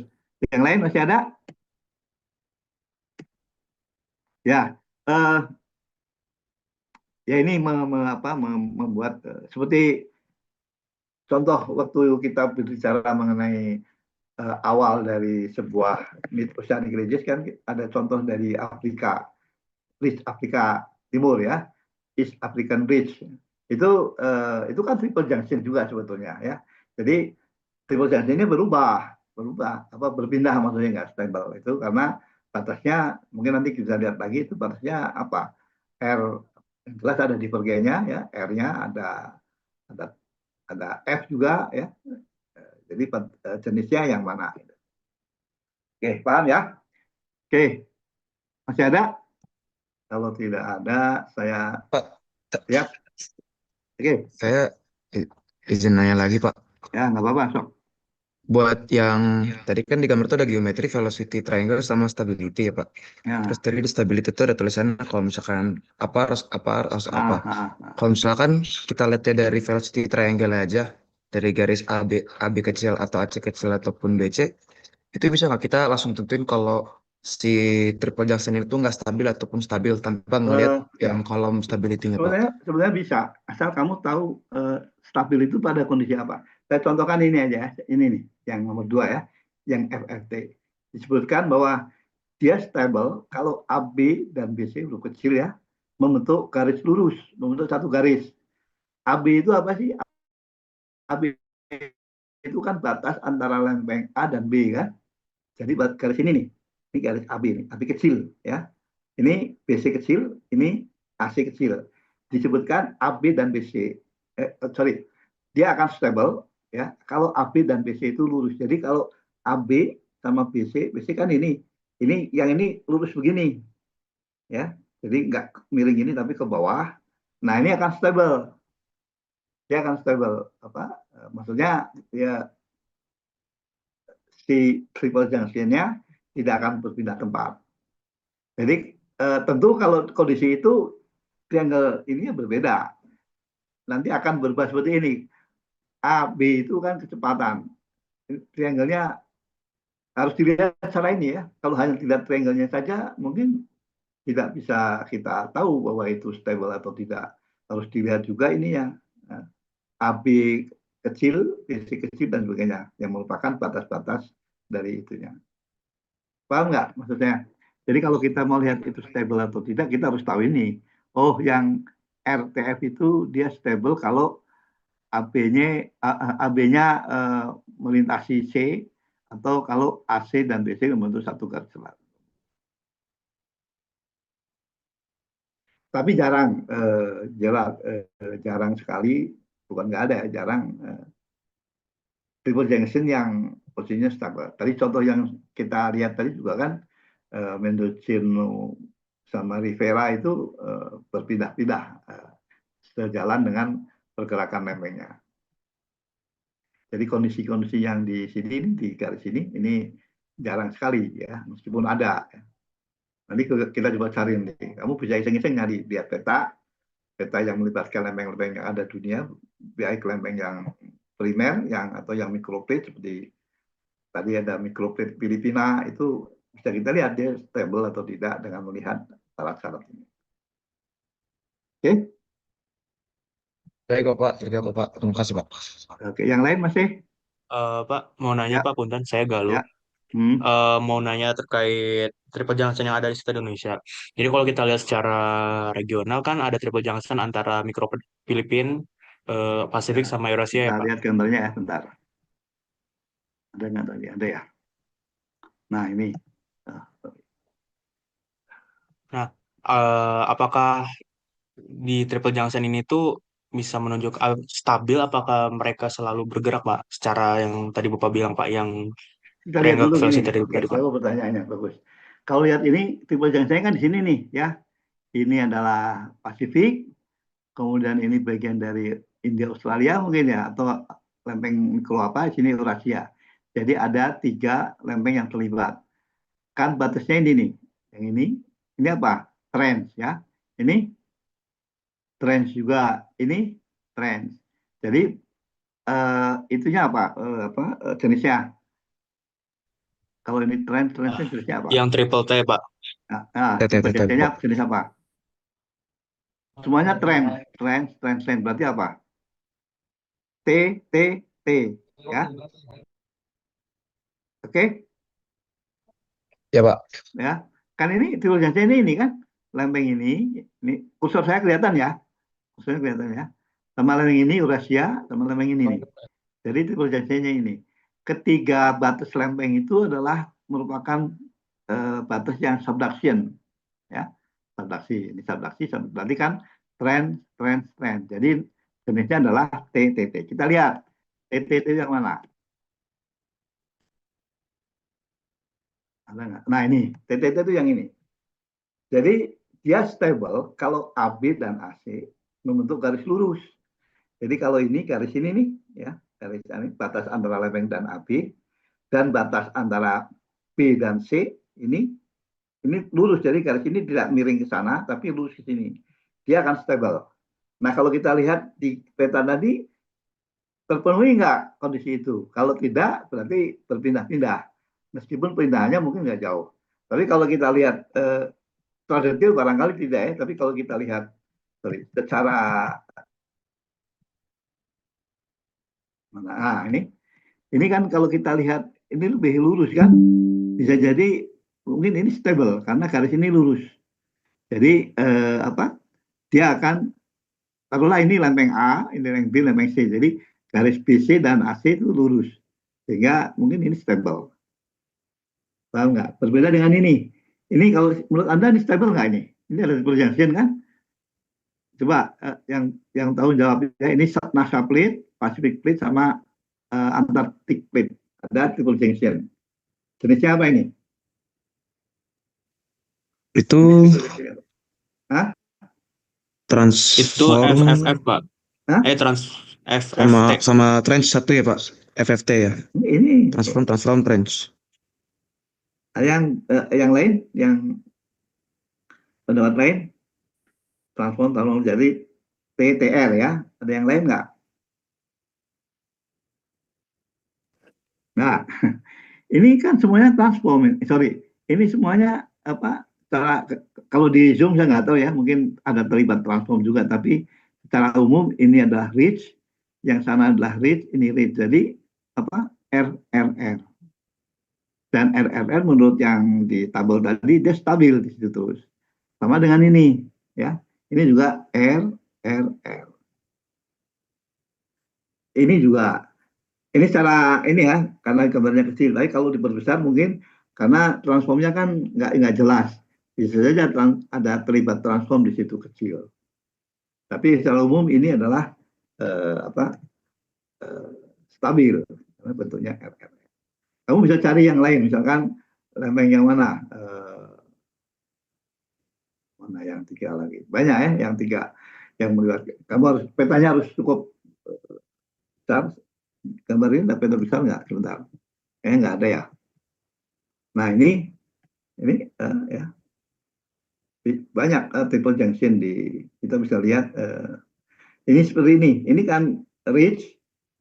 yang lain masih ada? Ya, ya ini membuat seperti contoh waktu kita berbicara mengenai awal dari sebuah Mid Oceanic Ridges kan ada contoh dari Afrika Timur ya, East African Ridge. itu kan triple junction juga sebetulnya ya. Jadi triple junction ini berubah berpindah, maksudnya nggak stable itu karena batasnya mungkin nanti kita lihat lagi itu batasnya apa, R yang jelas ada divergennya ya, R-nya ada ada F juga ya. Jadi jenisnya yang mana? Oke, paham ya? Oke, masih ada? Kalau tidak ada, saya Pak, siap. Oke, saya izin nanya lagi, Pak. ya nggak apa-apa, sok. Buat yang tadi kan di gambar itu ada geometry, velocity, triangle, sama stability ya, Pak. Terus Ya, tadi di stability itu ada tulisannya kalau misalkan harus apa. ah. Kalau misalkan kita lihatnya dari velocity triangle aja, dari garis AB kecil atau AC kecil ataupun BC, itu bisa nggak kita langsung tentuin kalau si triple junction itu nggak stabil ataupun stabil tanpa ngelihat Ya. yang kolom stability-nya, Pak? Sebenarnya bisa, asal kamu tahu stabil itu pada kondisi apa. Saya contohkan ini aja, ini nih, yang nomor 2 ya, yang FFT. Disebutkan bahwa dia stable kalau AB dan BC huruf kecil ya, membentuk garis lurus, membentuk satu garis. AB itu apa sih? AB itu kan batas antara lempeng A dan B kan. Jadi garis ini garis AB ini, AB kecil ya. Ini BC kecil, ini AC kecil. Disebutkan AB dan BC, dia akan stable ya kalau AB dan BC itu lurus. Jadi kalau AB sama BC kan ini yang ini lurus begini ya. Jadi nggak miring ini tapi ke bawah. Nah ini akan stable. Dia akan stable apa? Maksudnya ya si triple junction-nya tidak akan berpindah tempat. Jadi tentu kalau kondisi itu triangle ini berbeda. Nanti akan berubah seperti ini. A, B itu kan kecepatan. Triangle-nya harus dilihat secara ini ya. Kalau hanya dilihat triangle-nya saja, mungkin tidak bisa kita tahu bahwa itu stable atau tidak. Harus dilihat juga ini ya. AB kecil, BC kecil, dan sebagainya. Yang merupakan batas-batas dari itunya. Paham nggak maksudnya? Jadi kalau kita mau lihat itu stable atau tidak, kita harus tahu ini. Oh, yang RTF itu dia stable kalau AB-nya melintasi C, atau kalau AC dan BC membentuk satu garis selatan. Tapi jarang sekali, bukan nggak ada ya, jarang triple junction yang posisinya stabil. Tadi contoh yang kita lihat tadi juga kan Mendocino sama Rivera itu berpindah-pindah sejalan dengan pergerakan lempengnya. Jadi kondisi-kondisi yang di sini, di garis ini jarang sekali ya, meskipun ada. Nanti kita coba cari nih. Kamu bisa iseng-iseng nyari lihat peta yang melibatkan lempeng-lempeng yang ada dunia, baik lempeng yang primer, atau yang microplate seperti tadi ada microplate Filipina, itu bisa kita lihat dia stable atau tidak dengan melihat syarat-syarat ini. Oke? Baik, Pak. Terima kasih, Pak. Oke, yang lain masih? Pak, mau nanya Ya, Pak, punten, saya Galuh. ya. Hmm. Mau nanya terkait triple junction yang ada di seluruh Indonesia. Jadi kalau kita lihat secara regional kan ada triple junction antara mikro Filipin, Pasifik Ya, sama Eurasia kita ya Pak. lihat gambarnya ya, bentar. Ada nggak tadi? Ada ya. Nah ini. Nah, apakah di triple junction ini tuh bisa menunjuk stabil? Apakah mereka selalu bergerak Pak? Secara yang tadi Bapak bilang Pak, yang Kita lihat triangle dulu gini. velocity Oke, tadi Pak. saya mau pertanyaannya bagus. Kalau lihat ini triple junction kan di sini nih ya. Ini adalah Pasifik, kemudian ini bagian dari India Australia mungkin ya, atau lempeng mikro apa di sini Eurasia. Jadi ada 3 lempeng yang terlibat. Kan batasnya ini nih. Yang ini apa? Trench ya. Ini trench juga, ini trench. Jadi itunya apa? Jenisnya? Kalau ini trenchnya jenisnya apa? Yang triple T Pak. Tipe jenisnya jenis apa? Semuanya trench. Berarti apa? T, T, T, ya. Oke, Ya, Pak. ya. Kan ini tulisannya ini kan, lempeng ini kursor saya kelihatan ya, kursornya kelihatan ya. sama lempeng ini Eurasia, sama lempeng ini nih. Jadi triple junction-nya ini. Ketiga batas lempeng itu adalah merupakan batas yang subduction, ya. Subduksi, ini subduksi, berarti kan trend. Jadi jenisnya adalah TTT. Kita lihat TTT yang mana? Ada nggak? Nah ini TTT itu yang ini. Jadi dia stable kalau AB dan AC membentuk garis lurus. Jadi kalau ini garis ini nih, ya garis ini batas antara lempeng dan AB dan batas antara B dan C ini lurus. Jadi garis ini tidak miring ke sana, tapi lurus ke sini. Dia akan stable. Nah kalau kita lihat di peta tadi terpenuhi nggak kondisi itu? Kalau tidak, berarti berpindah-pindah. Meskipun pindahannya mungkin nggak jauh. Tapi kalau kita lihat secara detail barangkali tidak ya. Tapi kalau kita lihat secara mana? Ini kan kalau kita lihat ini lebih lurus kan? Bisa jadi mungkin ini stable karena garis ini lurus. Jadi dia akan taruhlah ini lempeng A, ini lempeng B, lempeng C. Jadi garis BC dan AC itu lurus. Sehingga mungkin ini stable. Paham nggak? Berbeda dengan ini. Ini kalau menurut Anda ini stable nggak ini? Ini ada triple junction kan? Coba yang tahu jawab ya. Ini NASA plate, Pacific plate sama Antarctic plate. Ada triple junction. Jenisnya apa ini? Itu Hah? Itu transform FFF, Pak. Hah? FFT. sama trench satu ya Pak, FFT ya. Ini Transform trench. yang lain, yang pendapat lain, transform jadi TTR ya. Ada yang lain nggak? Nah, ini kan semuanya transform. Sorry, ini semuanya apa? Kalau di Zoom saya nggak tahu ya, mungkin ada terlibat transform juga. Tapi secara umum ini adalah reach, yang sana adalah reach, ini reach. Jadi apa? RRR. Dan RRR menurut yang di tabel tadi dia stabil di situ terus. Sama dengan ini, ya. Ini juga RRR. Ini juga, ini secara ini ya, karena gambarnya kecil. Tapi kalau diperbesar mungkin karena transformnya kan nggak jelas. Bisa saja ada terlibat transform di situ kecil. Tapi secara umum ini adalah stabil, karena bentuknya RRR. Kamu bisa cari yang lain, misalkan lempeng yang mana? Mana yang tiga lagi? Banyak ya, yang tiga yang melibatkan. Kamu harus petanya harus cukup besar. Gambar ini ada peta besar nggak? Sebentar. Nggak ada ya. Nah ini ya banyak triple junction kita bisa lihat ini seperti ini. Ini kan reach,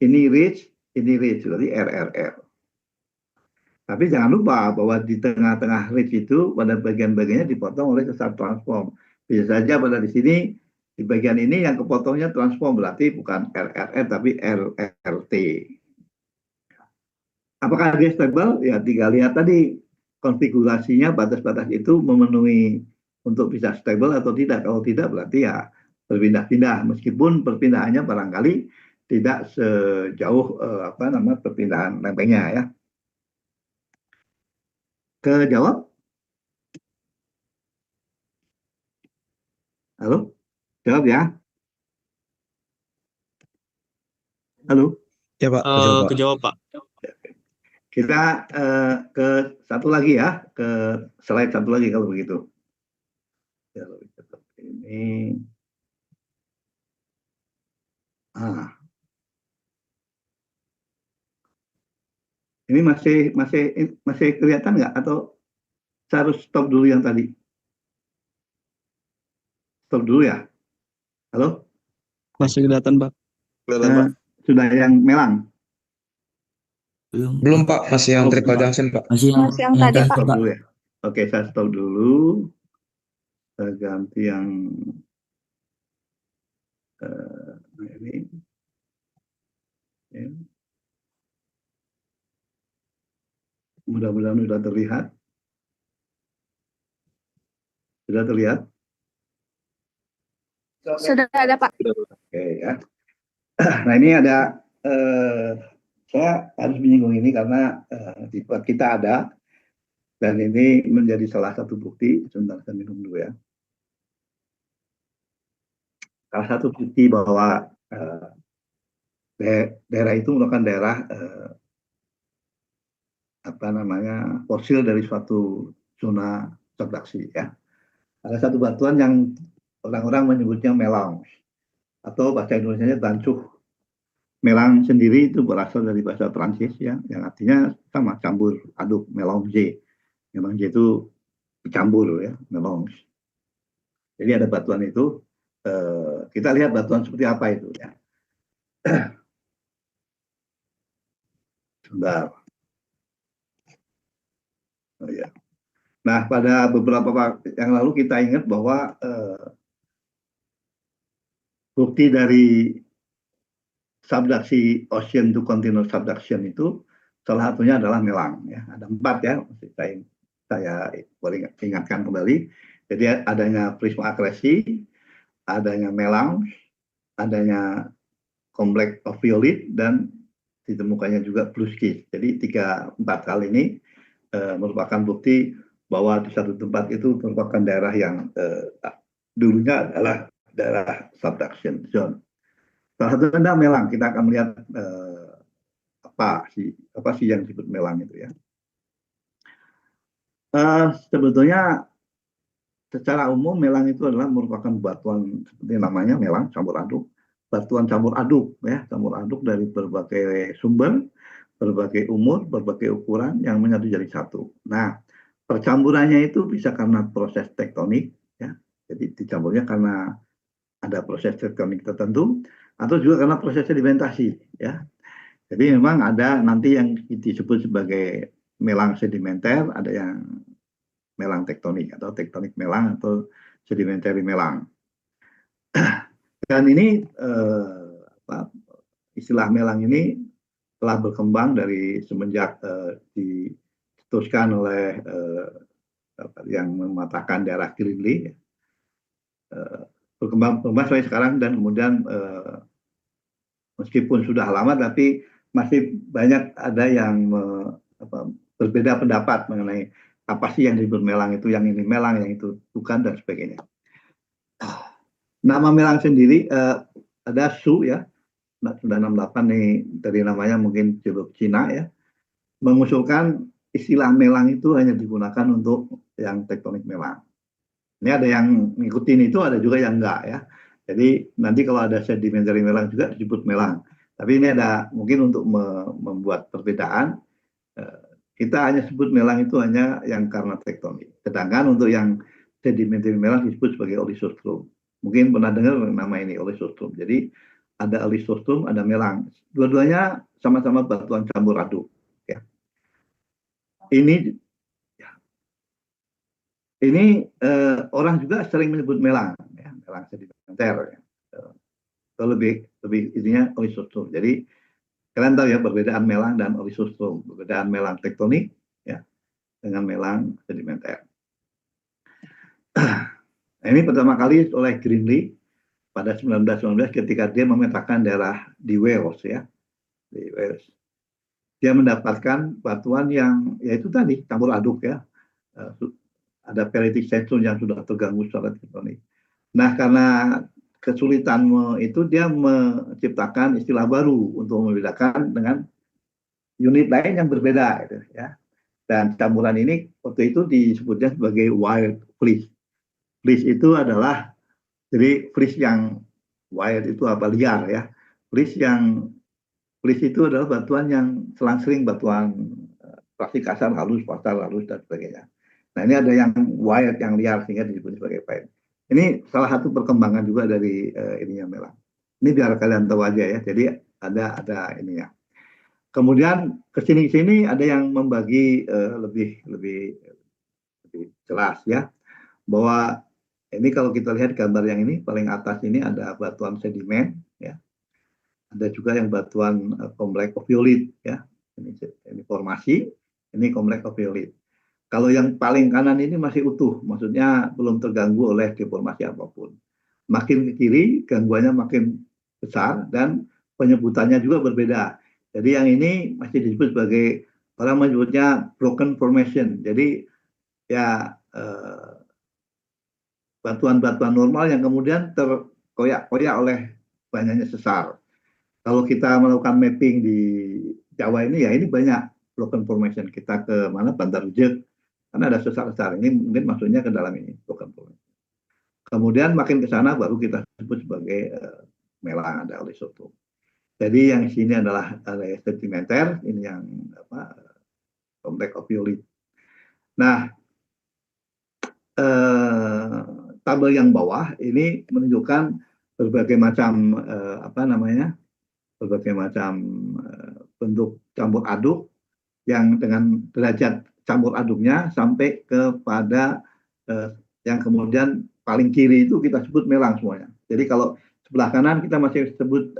ini reach, ini reach, berarti RRR. Tapi jangan lupa bahwa di tengah-tengah reach itu pada bagian-bagiannya dipotong oleh sesar transform. Bisa saja pada di sini di bagian ini yang kepotongnya transform, berarti bukan RRR tapi RRT. Apakah dia stable? Ya tinggal lihat tadi konfigurasinya batas-batas itu memenuhi untuk bisa stable atau tidak. Kalau tidak berarti ya berpindah-pindah. Meskipun perpindahannya barangkali tidak sejauh perpindahan lempengnya ya. Kejawab? Halo? Jawab ya. Halo? Ya Pak, Kejawab, Pak. Kita ke satu lagi ya, ke slide satu lagi kalau begitu. Ya, ini. Ini masih kelihatan nggak atau saya harus stop dulu yang tadi? Stop dulu ya. Halo? Masih kelihatan, Pak. Sudah yang melang? Belum Pak, masih yang triple junction Pak. Masih yang tadi, Pak. Stop dulu ya. Oke, saya stop dulu. Saya ganti yang ini. Ya. Mudah-mudahan sudah terlihat. Sudah terlihat? Sudah ada, Pak. Oke ya. Nah ini ada saya harus menyinggung ini karena di tempat kita ada dan ini menjadi salah satu bukti. Sebentar saya minum dulu ya. Salah satu bukti bahwa daerah itu merupakan daerah fosil dari suatu zona subduksi ya. Ada satu batuan yang orang-orang menyebutnya melange atau bahasa Indonesianya tancuh. Melang sendiri itu berasal dari bahasa Prancis ya, yang artinya sama campur aduk, melange. Melange itu dicampur ya, melange. Jadi ada batuan itu, kita lihat batuan seperti apa itu ya. Sebentar. Oh, ya. Nah, pada beberapa waktu yang lalu kita ingat bahwa bukti dari subduksi ocean to continental subduction itu salah satunya adalah melang ya. Ada 4 ya, saya boleh ingatkan kembali. Jadi adanya prisma akresi, adanya melang, adanya kompleks oviolit, dan ditemukannya juga blueskis. Jadi 3-4 hal ini merupakan bukti bahwa di satu tempat itu merupakan daerah yang dulunya adalah daerah subduction zone. Salah satunya melang. Kita akan melihat apa sih yang disebut melang itu ya. Sebetulnya secara umum melang itu adalah merupakan batuan seperti namanya melang campur aduk, batuan campur aduk ya, campur aduk dari berbagai sumber, berbagai umur, berbagai ukuran yang menyatu jadi satu. Nah, percampurannya itu bisa karena proses tektonik ya. Jadi dicampurnya karena ada proses tektonik tertentu atau juga karena proses sedimentasi ya. Jadi memang ada nanti yang disebut sebagai melang sedimenter, ada yang melang tektonik atau tektonik melang atau sedimentary melang. Dan ini istilah melang ini telah berkembang dari semenjak dicetuskan oleh yang mematakan daerah Greenlee, berkembang sampai sekarang, dan kemudian meskipun sudah lama tapi masih banyak ada yang berbeda pendapat mengenai apa sih yang disebut melang itu, yang ini melang, yang itu bukan, dan sebagainya. Nama melang sendiri ada Su ya, 968 nih dari namanya mungkin jeruk Cina ya, mengusulkan istilah melang itu hanya digunakan untuk yang tektonik melang. Ini ada yang ngikutin itu, ada juga yang enggak ya. Jadi nanti kalau ada sedimentary melang juga disebut melang. Tapi ini ada mungkin untuk membuat perbedaan, kita hanya sebut melang itu hanya yang karena tektonik. Sedangkan untuk yang sedimentary melang disebut sebagai olisostrum. Mungkin pernah dengar nama ini, olisostrum. Jadi ada olisostrum, ada melang. Dua-duanya sama-sama batuan campur aduk. Ya. Ini orang juga sering menyebut melang, ya, melang sedimenter. Ya. Atau lebih intinya olisostrum. Jadi kalian tahu ya perbedaan melang dan olisostrum, perbedaan melang tektonik ya dengan melang sedimenter. Nah, ini pertama kali oleh Greenlee pada 1919 ketika dia memetakan daerah di Wales ya, di Wales. Dia mendapatkan batuan yang yaitu tadi campur aduk ya, ada peritic sandstone yang sudah terganggu secara tektonik. Nah, karena kesulitan itu dia menciptakan istilah baru untuk membedakan dengan unit lain yang berbeda gitu, ya. Dan campuran ini waktu itu disebutnya sebagai wild fleece. Fleece itu adalah, jadi fleece yang wild itu apa, liar ya. Fleece itu adalah batuan yang selang-sering batuan plastik kasar halus, pasar halus, dan sebagainya. Nah, ini ada yang wild, yang liar, sehingga disebut sebagai wild. Ini salah satu perkembangan juga dari ininya melang. Ini biar kalian tahu aja ya. Jadi ada ininya. Kemudian kesini ada yang membagi lebih jelas ya, bahwa ini kalau kita lihat gambar yang ini paling atas ini ada batuan sedimen ya. Ada juga yang batuan kompleks oviolit ya. Ini formasi, ini kompleks oviolit. Kalau yang paling kanan ini masih utuh, maksudnya belum terganggu oleh deformasi apapun. Makin ke kiri, gangguannya makin besar dan penyebutannya juga berbeda. Jadi yang ini masih disebut sebagai, orang menyebutnya broken formation. Jadi ya batuan-batuan normal yang kemudian terkoyak-koyak oleh banyaknya sesar. Kalau kita melakukan mapping di Jawa ini, ya ini banyak broken formation. Kita ke mana, Bantar Rujek, karena ada sesar-sesar. Ini mungkin masuknya ke dalam ini, broken formation. Kemudian makin ke sana baru kita sebut sebagai melang, ada olisoto. Jadi yang sini adalah sedimenter, ini yang kompleks opioid. Nah, tabel yang bawah ini menunjukkan berbagai macam berbagai macam bentuk campur aduk yang dengan derajat campur aduknya sampai kepada yang kemudian paling kiri itu kita sebut melang semuanya. Jadi kalau sebelah kanan kita masih sebut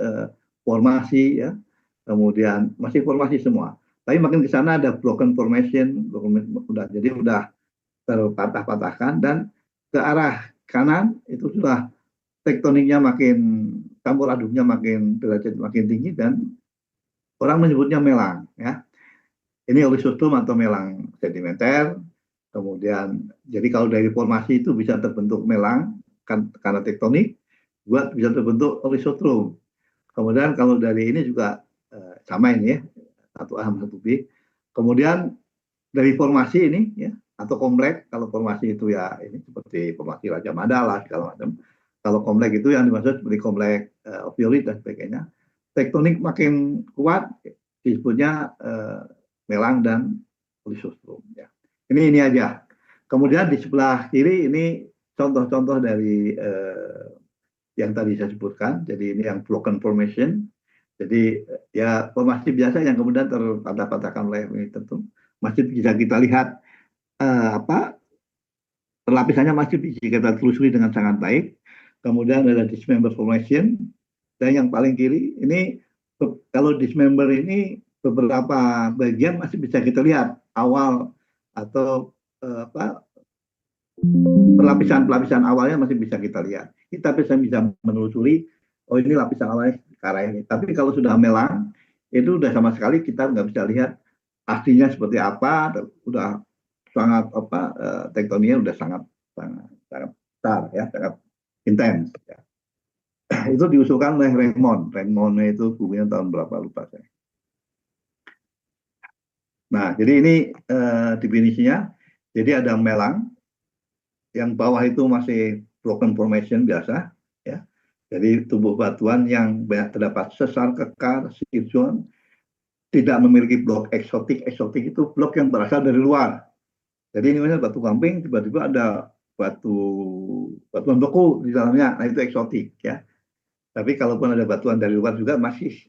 formasi, ya, kemudian masih formasi semua. Tapi makin ke sana ada broken formation, jadi udah terpatah-patahkan, dan ke arah kanan itu sudah tektoniknya makin, campur aduknya makin derajat makin tinggi, dan orang menyebutnya melang, ya. Ini olisotom atau melang sedimenter. Kemudian jadi kalau dari formasi itu bisa terbentuk melang karena tektonik, juga bisa terbentuk olisotrom. Kemudian kalau dari ini juga sama ini, ya, satu A satu B. Kemudian dari formasi ini, ya, atau kompleks, kalau formasi itu ya ini seperti formasi Raja Mandala segala macam. Kalau kompleks itu yang dimaksud seperti kompleks opioid dan sebagainya. Tektonik makin kuat disebutnya melang dan olisostrom, ya. Ini aja. Kemudian di sebelah kiri ini contoh-contoh dari yang tadi saya sebutkan. Jadi ini yang broken formation. Jadi ya formasi biasa yang kemudian terpatah-patahkan oleh ini tentu masih bisa kita lihat lapisannya masih bisa kita telusuri dengan sangat baik. Kemudian ada dismember formation, dan yang paling kiri ini kalau dismember ini beberapa bagian masih bisa kita lihat awal atau lapisan awalnya masih bisa kita lihat. Kita bisa menelusuri, oh ini lapisan awalnya ke arah ini. Tapi kalau sudah melang itu udah sama sekali kita nggak bisa lihat aslinya seperti apa. Udah sangat tektoniknya udah sangat besar, ya, sangat intens, ya. Itu diusulkan oleh Raymond itu bukunya tahun berapa lupa saya. Nah, jadi ini definisinya. Jadi ada melang, yang bawah itu masih broken formation biasa, ya. Jadi tubuh batuan yang banyak terdapat sesar, kekar, sirkuit, tidak memiliki blok eksotik. Eksotik itu blok yang berasal dari luar. Jadi ini misalnya batu gamping, tiba-tiba ada batuan beku di dalamnya, nah itu eksotik, ya. Tapi kalaupun ada batuan dari luar juga masih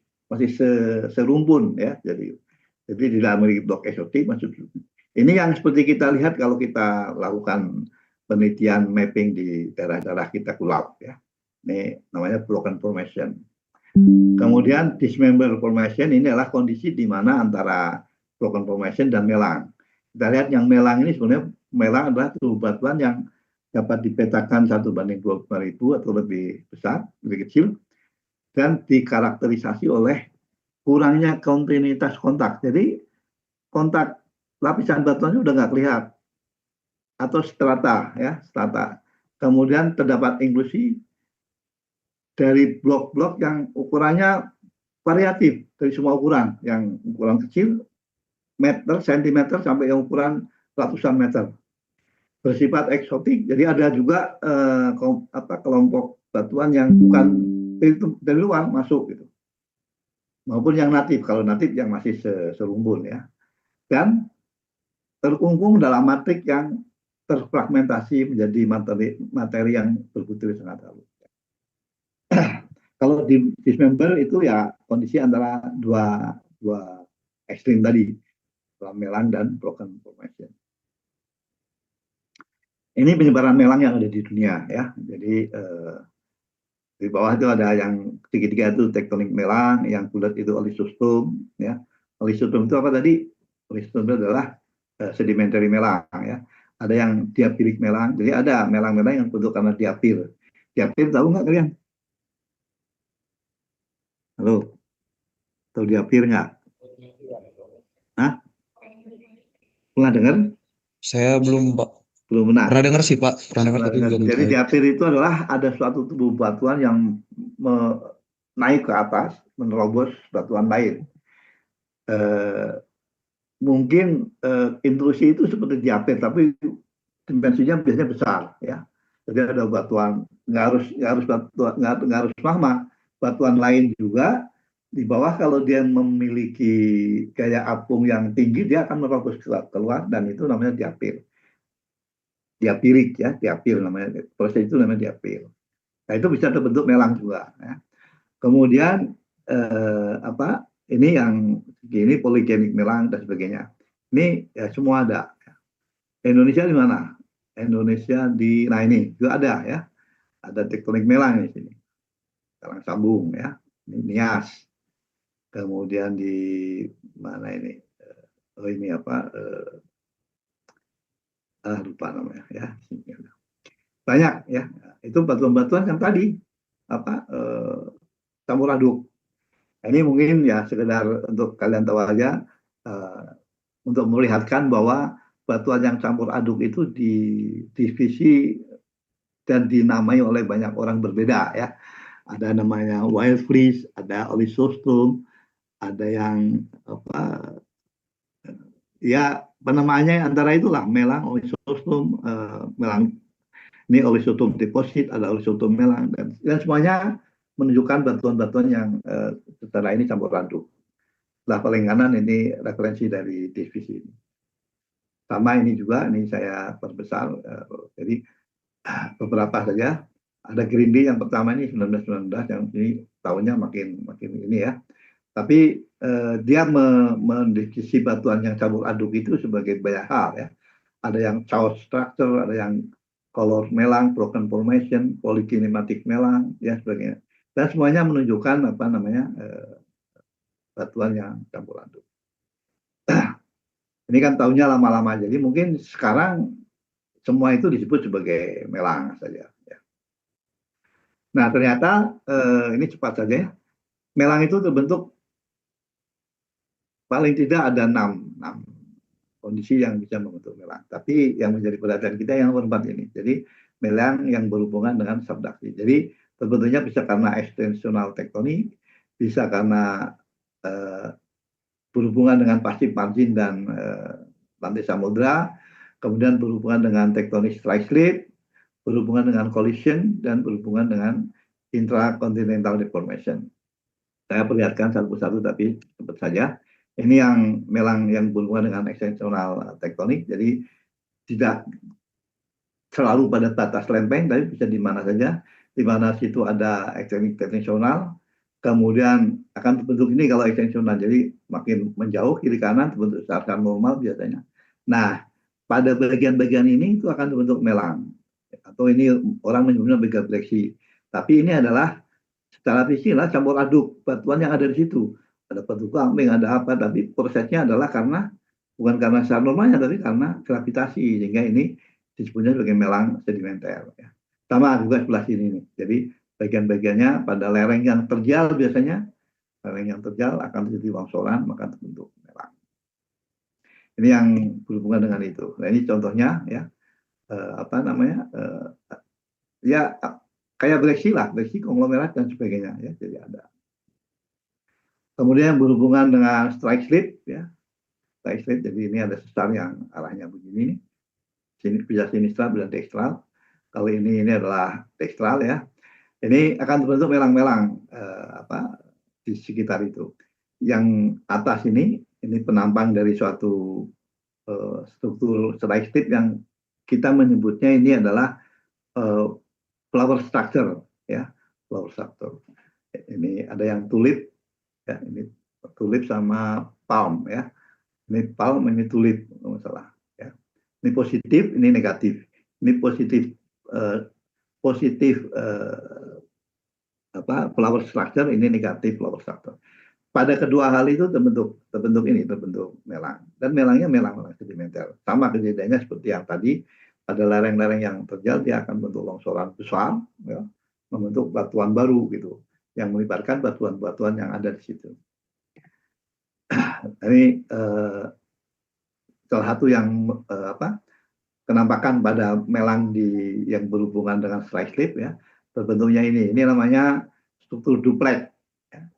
serumpun, ya. Jadi tidak memiliki blok eksotik. Ini yang seperti kita lihat kalau kita lakukan penelitian mapping di daerah-daerah kita kulap, ya. Ini namanya broken formation. Kemudian dismember formation ini adalah kondisi di mana antara broken formation dan melang. Kita lihat yang melang ini sebenarnya melang adalah tubuh batuan yang dapat dipetakan 1:25.000 atau lebih besar, lebih kecil, dan dikarakterisasi oleh kurangnya kontinuitas kontak. Jadi kontak lapisan batuannya udah nggak kelihatan, atau strata, ya, strata. Kemudian terdapat inklusi dari blok-blok yang ukurannya variatif dari semua ukuran, yang ukuran kecil meter, sentimeter, sampai yang ukuran ratusan meter. Bersifat eksotik, jadi ada juga kelompok batuan yang bukan dari luar masuk, gitu. Maupun yang natif, kalau natif yang masih serumbun, ya. Dan terkungkung dalam matrik yang terfragmentasi menjadi materi yang berbutir sangat halus. Kalau di dismember itu ya kondisi antara dua ekstrim tadi, melang dan broken formation. Ini penyebaran melang yang ada di dunia, ya. Jadi di bawah itu ada yang segitiga itu tektonik melang, yang bulat itu olisostrom, ya. Olisostrom itu apa tadi? Olisostrom itu adalah sedimentary melang, ya. Ada yang diapirik melang, jadi ada melang-melang yang bentuk karena diapir. Diapir tahu nggak kalian? Halo. Tahu diapir nggak? Hah? Pernah dengar? Saya belum, Pak. Belum pernah. Pernah dengar sih, Pak. Pernah dengar tapi belum Jadi tahu. diapir itu adalah ada suatu tubuh batuan yang naik ke atas, menerobos batuan lain. Mungkin intrusi itu seperti diapir, tapi dimensinya biasanya besar, ya. Jadi ada batuan, nggak harus magma, batuan lain juga di bawah. Kalau dia memiliki gaya apung yang tinggi, dia akan merobos keluar, dan itu namanya diapir. Diapirik, ya, diapir namanya. Proses itu namanya diapir. Nah, itu bisa terbentuk melang juga, ya. Kemudian ini yang gini, poligenik melang dan sebagainya. Ini ya semua ada. Indonesia di mana? Indonesia nah ini juga ada, ya. Ada tektonik melang di sini. Karang Sambung, ya. Ini Nias. Kemudian di mana ini? Ini apa? Lupa namanya, ya. Banyak, ya. Itu batuan-batuan yang tadi campur aduk. Ini mungkin ya sekedar untuk kalian tahu aja, untuk melihatkan bahwa batuan yang campur aduk itu divisi dan dinamai oleh banyak orang berbeda, ya. Ada namanya wild freeze, ada olisostrum, ada yang ya penamaannya antara itulah melang, olisostrum, melang. Ini olisostrum deposit, ada olisostrum melang, dan semuanya menunjukkan batuan-batuan yang setelah ini campur aduk. Nah, paling kanan ini referensi dari divisi ini. Sama ini juga, ini saya perbesar. Jadi beberapa saja. Ada Grindi yang pertama ini 1919, yang ini tahunnya makin ini, ya. Tapi dia mendeskripsi batuan yang campur aduk itu sebagai banyak hal, ya. Ada yang chaos structure, ada yang color melang, broken formation, polykinematic melang, ya, sebagainya. Dan semuanya menunjukkan batuan yang campur aduk. Ini kan tahunnya lama-lama, jadi mungkin sekarang semua itu disebut sebagai melang saja, ya. Nah, ternyata ini cepat saja, ya. Melang itu terbentuk paling tidak ada 6 kondisi yang bisa membentuk melang. Tapi yang menjadi perhatian kita yang nomor 4 ini. Jadi melang yang berhubungan dengan subduksi. Jadi terbentuknya bisa karena ekstensional tektonik, bisa karena berhubungan dengan pasif margin dan lantai samudra, kemudian berhubungan dengan tektonik strike slip, berhubungan dengan collision, dan berhubungan dengan intracontinental deformation. Saya perlihatkan satu persatu tapi cepat saja. Ini yang melang yang berhubungan dengan ekstensional tektonik, jadi tidak selalu pada batas lempeng, tapi bisa di mana saja, di mana situ ada ekstensional, kemudian akan terbentuk ini kalau ekstensional, jadi makin menjauh kiri kanan terbentuk secara normal biasanya. Nah, pada bagian-bagian ini itu akan terbentuk melang, atau ini orang menyebutnya megabreksi. Tapi ini adalah secara fisik lah campur aduk batuan yang ada di situ. Ada batu kambing, ada apa, tapi prosesnya adalah bukan karena secara normalnya, tapi karena gravitasi, sehingga ini disebutnya sebagai melang sedimenter, ya. Sama juga sebelah sini nih. Jadi bagian-bagiannya pada lereng yang terjal biasanya, lereng yang terjal akan terjadi longsoran, maka terbentuk melang. Ini yang berhubungan dengan itu. Nah, ini contohnya, ya, ya kayak breksi lah, breksi konglomerat dan sebagainya, ya. Jadi ada. Kemudian berhubungan dengan strike slip, ya. Strike slip, jadi ini ada sesar yang arahnya begini. Sini bisa sinistral, bisa dekstral. Kalau ini adalah dekstral, ya. Ini akan terbentuk melang-melang di sekitar itu. Yang atas ini penampang dari suatu struktur strike slip yang kita menyebutnya ini adalah flower structure, ya, flower structure. Ini ada yang tulip, ya, ini tulip sama palm, ya. Ini palm, ini tulip, nggak masalah, ya. Ini positif, ini negatif. Ini positif flower structure, ini negatif flower structure. Pada kedua hal itu terbentuk melang, dan melangnya melang sedimenter. Sama kejadiannya seperti yang tadi, pada lereng-lereng yang terjal dia akan bentuk longsoran besar, ya, membentuk batuan baru gitu, yang melibatkan batuan-batuan yang ada di situ. ini salah satu yang kenampakan pada melang yang berhubungan dengan strike slip ya, terbentuknya ini namanya struktur duplex. Ya.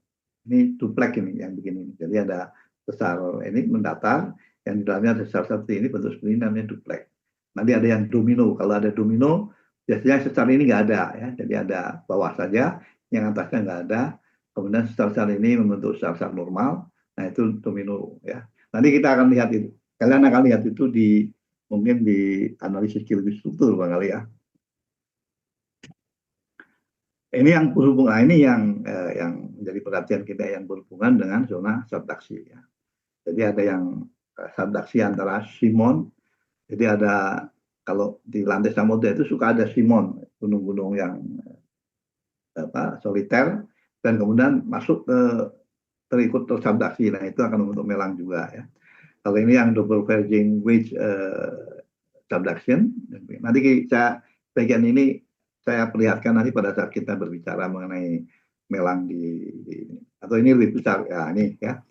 Ini duplex ini yang begini. Jadi ada sesar ini mendatar, yang di dalamnya ada sesar seperti ini, bentuk seperti ini namanya duplex. Nanti ada yang domino. Kalau ada domino, biasanya sesar ini nggak ada ya. Jadi ada bawah saja, yang atasnya nggak ada. Kemudian sesar-sesar ini membentuk sesar normal. Nah itu domino ya. Nanti kita akan lihat itu. Kalian akan lihat itu mungkin di analisis geologi struktur barangkali ya. Ini yang berhubungan, ini yang menjadi perhatian kita yang berhubungan dengan zona subduksi ya. Jadi ada yang subduksi antara Simon. Jadi ada kalau di lantai samudra itu suka ada Simon, gunung-gunung yang soliter, dan kemudian masuk terikut tersubduksi. Nah itu akan membentuk melang juga ya. Kalau ini yang double verging wedge subduction. Nanti bagian ini saya perlihatkan nanti pada saat kita berbicara mengenai melang atau ini lebih besar ya ini ya.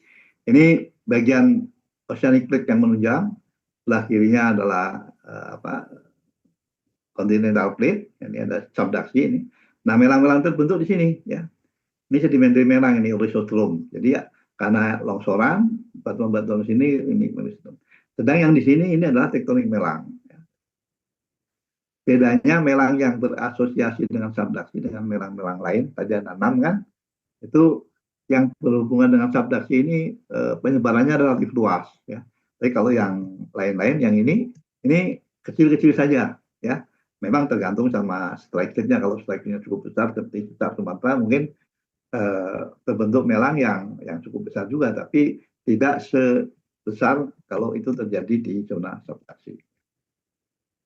Ini bagian oceanic plate yang menunjang, sebelah kirinya adalah continental plate, ini ada subduksi ini. Nah melang-melang terbentuk di sini ya. Ini sedimentary melang ini orisotrum. Jadi ya karena longsoran batuan-batuan sini ini orisotrum. Sedang yang di sini ini adalah tektonik melang. Bedanya melang yang berasosiasi dengan subduksi dengan melang-melang lain, saja nanam kan, itu yang berhubungan dengan subduksi ini penyebarannya relatif luas ya. Tapi kalau yang lain-lain, yang ini kecil-kecil saja ya. Memang tergantung sama strike slip-nya. Kalau strike slip-nya cukup besar seperti sesar Sumatera, mungkin terbentuk melang yang cukup besar juga, tapi tidak sebesar kalau itu terjadi di zona subduksi.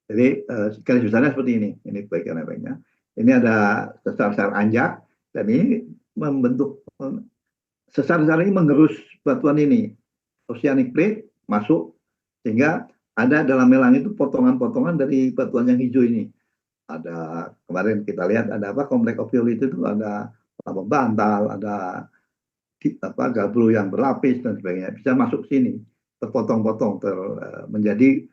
Jadi garis besarnya seperti ini bagian-bagiannya. Ini ada sesar-sesar anjak, dan ini membentuk sesar-sesar ini mengerus batuan ini, oceanic plate masuk, sehingga ada dalam melang itu potongan-potongan dari batuan yang hijau ini. Ada kemarin kita lihat ada kompleks ophiolite itu ada bantal, ada gabbro yang berlapis dan sebagainya, bisa masuk sini terpotong-potong menjadi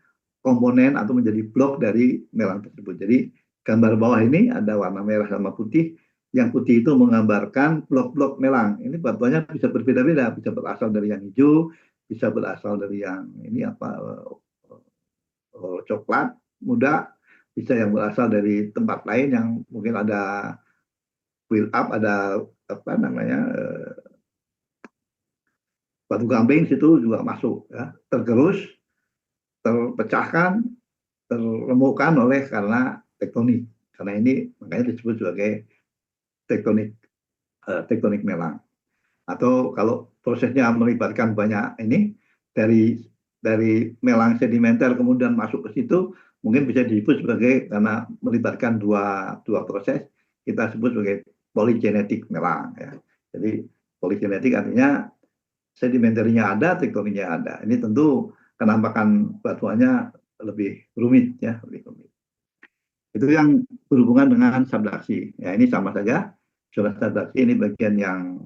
komponen atau menjadi blok dari melang tersebut. Jadi gambar bawah ini ada warna merah sama putih. Yang putih itu menggambarkan blok-blok melang. Ini batuannya bisa berbeda-beda, bisa berasal dari yang hijau, bisa berasal dari yang ini coklat muda, bisa yang berasal dari tempat lain yang mungkin ada build up, ada batu gamping situ juga masuk ya, tergerus, terpecahkan, terremukkan karena tektonik. Karena ini makanya disebut sebagai tektonik melang. Atau kalau prosesnya melibatkan banyak ini dari melang sedimenter kemudian masuk ke situ, mungkin bisa disebut sebagai, karena melibatkan dua proses, kita sebut sebagai polygenetic melang ya. Jadi polygenetic artinya sedimenternya ada, tektoniknya ada. Ini tentu kenampakan batuannya lebih rumit ya, lebih rumit. Itu yang berhubungan dengan subduksi. Ya ini sama saja. Zona subduksi ini bagian yang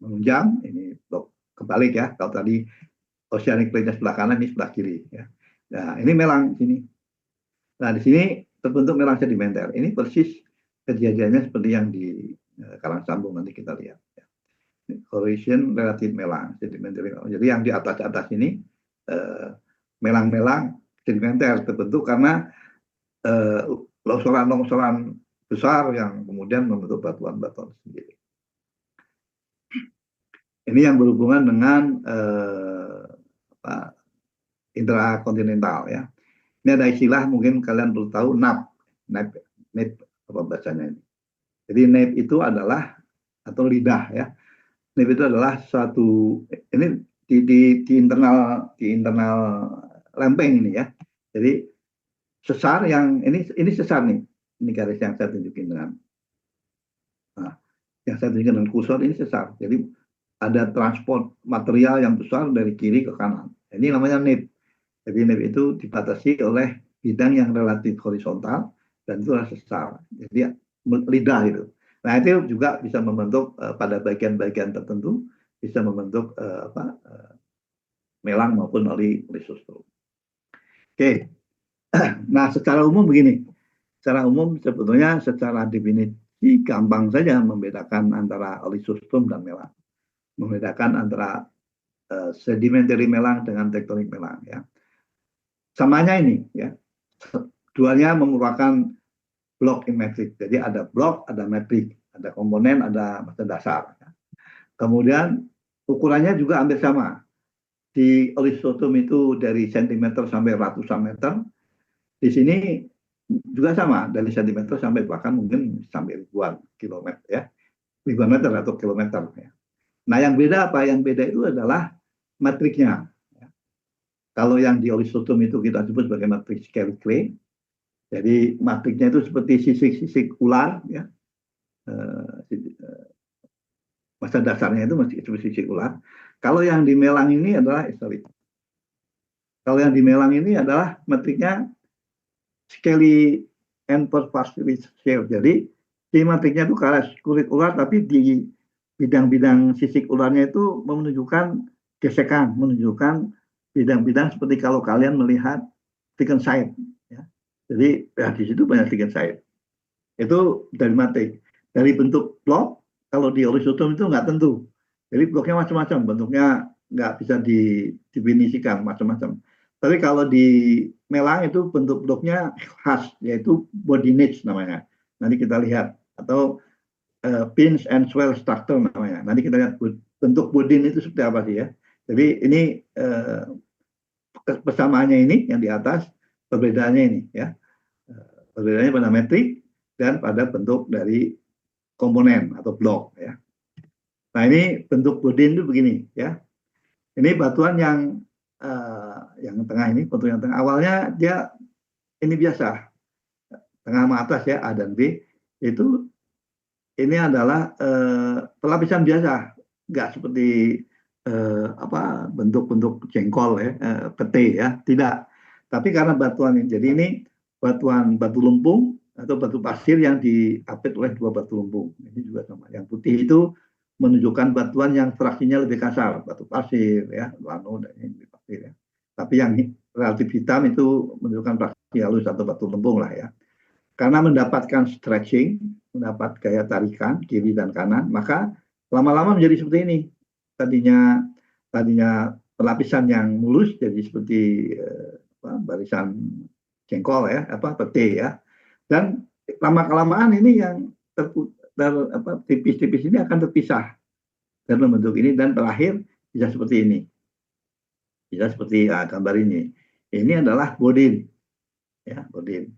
menunjang, ini blok kebalik ya. Kalau tadi oceanic plate sebelah kanan, ini sebelah kiri ya. Nah, ini melang sini. Nah, di sini terbentuk melang sedimenter. Ini persis kejadiannya seperti yang di Karang Sambung nanti kita lihat. Corrosion relatif melang, sedimentary melang. Jadi yang di atas ini melang-melang sedimenter terbentuk karena longsoran-longsoran besar yang kemudian membentuk batuan-batuan sendiri. Ini yang berhubungan dengan intrakontinental ya. Ini ada istilah mungkin kalian perlu tahu, NAP apa bahasanya ini. Jadi NAP itu adalah atau lidah ya. NAP itu adalah suatu, ini di internal lempeng ini ya. Jadi sesar yang ini sesar nih. Ini garis yang saya tunjukin dengan yang saya tunjukkan dengan kursor, ini sesar. Jadi ada transport material yang besar dari kiri ke kanan. Ini namanya NAP. Jadi NAP itu dibatasi oleh bidang yang relatif horizontal dan itu adalah sesar. Jadi lidah itu. Nah itu juga bisa membentuk pada bagian-bagian tertentu bisa membentuk melang maupun olisostrom. Oke, nah secara umum begini, secara umum sebetulnya secara definisi gampang saja membedakan antara olisostrom dan melang, membedakan antara sedimentary melang dengan tektonik melang ya. Samanya ini ya, duanya merupakan blok in matrix. Jadi ada blok, ada matrix, ada komponen, ada massa dasar. Ya. Kemudian ukurannya juga hampir sama. Di olisostrom itu dari sentimeter sampai ratusan meter. Di sini juga sama, dari sentimeter sampai bahkan mungkin sampai ribuan kilometer ya, ribuan meter atau kilometer. Ya. Nah yang beda apa? Yang beda itu adalah matriksnya. Ya. Kalau yang di olisostrom itu kita sebut sebagai matriks Kelly-Clay. Jadi matriksnya itu seperti sisik-sisik ular, ya. Massa dasarnya itu masih seperti sisik ular. Kalau yang di melang ini adalah Kalau yang di melang ini adalah matriknya scaly and partially shell. Jadi si matriknya itu kayak kulit ular, tapi di bidang-bidang sisik ularnya itu menunjukkan gesekan, menunjukkan bidang-bidang seperti kalau kalian melihat thickened side. Ya. Jadi ya, di situ banyak thickened side. Itu dari matrik. Dari bentuk blok, kalau di olisostrom itu nggak tentu. Jadi bloknya macam-macam, bentuknya nggak bisa didefinisikan macam-macam. Tapi kalau di melang itu bentuk bloknya khas, yaitu body niche namanya. Nanti kita lihat. Atau pinch and swell structure namanya. Nanti kita lihat bentuk body itu seperti apa sih ya. Jadi ini persamaannya ini yang di atas, perbedaannya ini ya. Perbedaannya pada metrik dan pada bentuk dari komponen atau blok ya. Nah ini bentuk bodin itu begini ya. Ini batuan yang tengah ini, bentuk yang tengah. Awalnya dia ini biasa, tengah sama atas ya, A dan B. Itu ini adalah pelapisan biasa, nggak seperti bentuk-bentuk jengkol ya, pete ya, tidak. Tapi karena batuan ini, jadi ini batu lempung atau batu pasir yang diapit oleh dua batu lempung. Ini juga sama. Yang putih itu menunjukkan batuan yang fraksinya lebih kasar, batu pasir ya, lano dan ini pasir ya. Tapi yang relatif hitam itu menunjukkan fraksi halus atau batu lempung lah ya. Karena mendapatkan stretching, mendapat gaya tarikan kiri dan kanan, maka lama-lama menjadi seperti ini. Tadinya pelapisan yang mulus jadi seperti barisan jengkol ya, pete ya. Dan lama-kelamaan ini yang tipis-tipis ini akan terpisah dan membentuk ini dan terakhir bisa seperti ini. Bisa seperti gambar ini. Ini adalah bodin. Ya, bodin.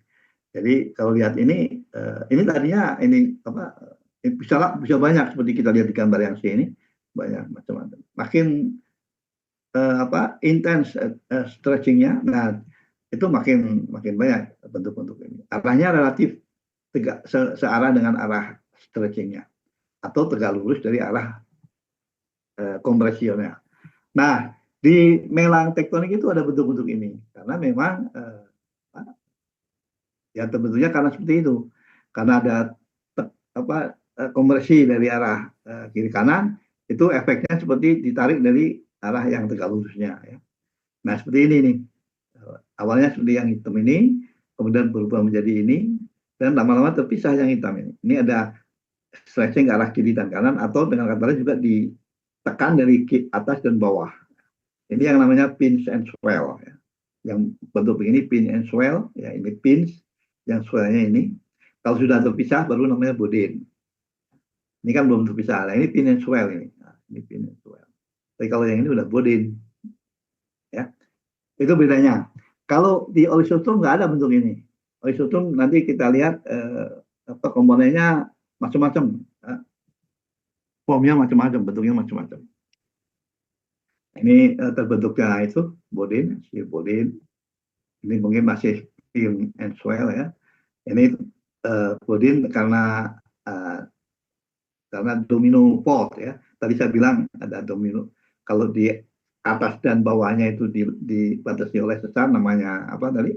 Jadi kalau lihat ini tadinya ini bisa banyak seperti kita lihat di gambar yang ini, banyak macam-macam. Makin intens stretchingnya, nah itu makin banyak bentuk-bentuk ini. Arahnya relatif tegak searah dengan arah stretchingnya atau tegak lurus dari arah kompresionnya. Nah di melang tektonik itu ada bentuk-bentuk ini karena memang ya terbentuknya karena seperti itu, karena ada kompresi dari arah kiri kanan, itu efeknya seperti ditarik dari arah yang tegak lurusnya ya. Nah seperti ini nih, awalnya seperti yang hitam ini, kemudian berubah menjadi ini, dan lama-lama terpisah yang hitam ini. Ini ada stretching ke arah kiri dan kanan, atau dengan kata lain juga ditekan dari atas dan bawah. Ini yang namanya pinch and swell ya. Yang bentuk begini pinch and swell ya, ini pinch, yang swellnya ini. Kalau sudah terpisah baru namanya bodin. Ini kan belum terpisah. Nah, ini pinch and swell ini. Nah, ini pinch and swell. Tapi kalau yang ini udah bodin. Ya. Itu bedanya. Kalau di olisostrom nggak ada bentuk ini. Olisostrom nanti kita lihat komponennya macam-macam. Formnya macam-macam, bentuknya macam-macam. Ini terbentuknya itu bodin, shear bodin. Ini mungkin masih pinch and swell ya. Ini bodin karena domino fault ya. Tadi saya bilang ada domino. Kalau di atas dan bawahnya itu dibatasi oleh sesar, namanya apa tadi?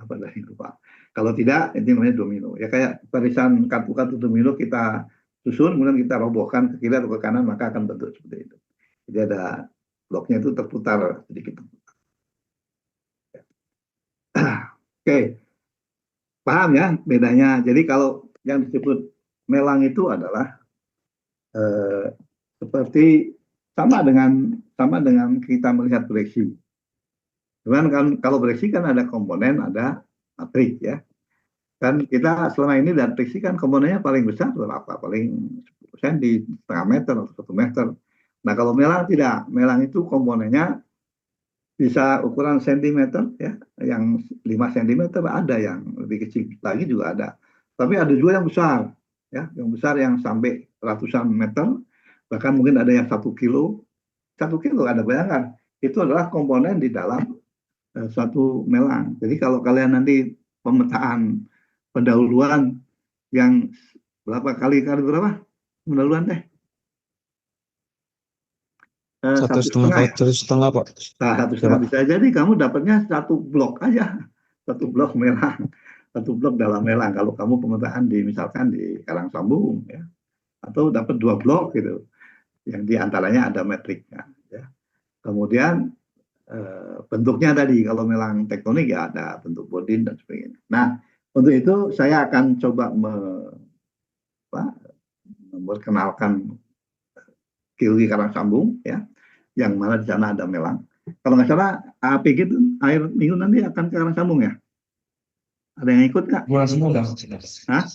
Apa tadi lupa. Kalau tidak, itu namanya domino. Ya kayak barisan kartu-kartu domino kita susun, kemudian kita robohkan ke kiri atau ke kanan, maka akan bentuk seperti itu. Jadi ada bloknya itu terputar sedikit. Oke, paham ya bedanya. Jadi kalau yang disebut melang itu adalah seperti sama dengan kita melihat breksi. Cuman kan kalau breksi kan ada komponen, ada matrik ya. Kan kita selama ini dan breksi kan komponennya paling besar berapa? Paling 10% di setengah meter atau 1 meter. Nah kalau melang tidak, melang itu komponennya bisa ukuran sentimeter ya, yang 5 cm ada, yang lebih kecil lagi juga ada. Tapi ada juga yang besar ya, yang besar yang sampai ratusan meter, bahkan mungkin ada yang 1 kilo. 1 kilo Anda bayangkan, itu adalah komponen di dalam suatu melang. Jadi kalau kalian nanti pemetaan pendahuluan yang berapa kali berapa pendahuluan teh? 1,5 ya? 1,5 Pak. Nah, 1,5 bisa jadi kamu dapatnya 1 blok aja, 1 blok melang, 1 blok dalam melang. Kalau kamu pemetaan misalkan di Karangsambung ya, atau dapat 2 blok gitu, yang diantaranya ada metriknya. Ya. Kemudian bentuknya tadi kalau melang tektonik ya ada bentuk bodin dan sebagainya. Nah untuk itu saya akan coba memperkenalkan geologi Karangsambung ya, yang mana di sana ada melang. Kalau nggak salah APG itu akhir minggu nanti akan ke Karangsambung ya. Ada yang ikut nggak? Bulan semua udah. Hah?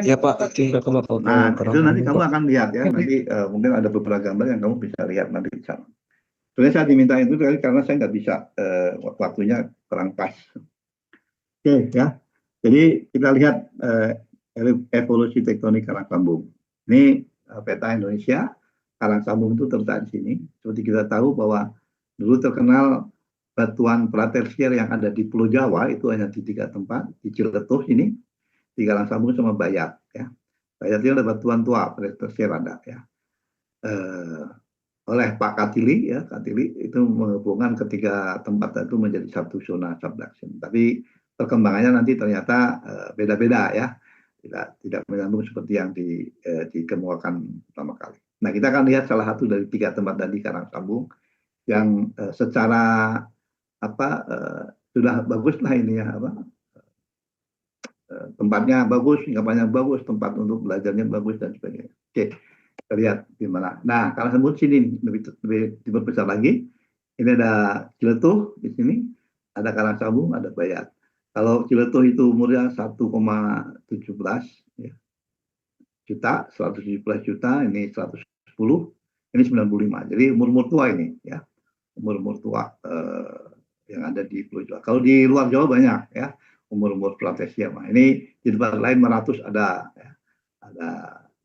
Ya Pak, nanti bakal Nah itu nanti kamu Pak. akan lihat ya. Nanti mungkin ada beberapa gambar yang kamu bisa lihat nanti di sana. Sebenarnya saya diminta itu karena saya nggak bisa, waktunya kurang pas. Oke ya. Jadi kita lihat evolusi tektonik Karangsambung. Ini peta Indonesia. Karangsambung itu terletak di sini. Seperti kita tahu bahwa dulu terkenal batuan pratersier yang ada di Pulau Jawa itu hanya di 3 tempat, di Ciletuh ini, di Karangsambung sama Bayat. Ya. Bayat itu ada batuan tua pratersier ada ya. Oleh Pak Katili ya, Katili itu menghubungkan ketiga tempat itu menjadi satu zona subduction. Tapi perkembangannya nanti ternyata beda-beda ya, tidak menyambung seperti yang dikemukakan pertama kali. Nah kita akan lihat salah satu dari 3 tempat tadi Karangsambung yang secara sudah bagus lah ini ya, tempatnya bagus, singkapannya bagus, tempat untuk belajarnya bagus dan sebagainya. Oke, kita lihat gimana. Nah Karangsambung sini lebih diperbesar lagi. Ini ada Ciletuh di sini, ada Karangsambung, ada Bayat. Kalau Ciletuh itu umurnya 1,17 ya, juta, 117 juta, ini 110, ini 95. Jadi umur tua ini ya, umur tua yang ada di Pulau Jawa. Kalau di luar Jawa banyak ya, umur pratersier. Nah, ini di tempat lain 100 ada, ya. Ada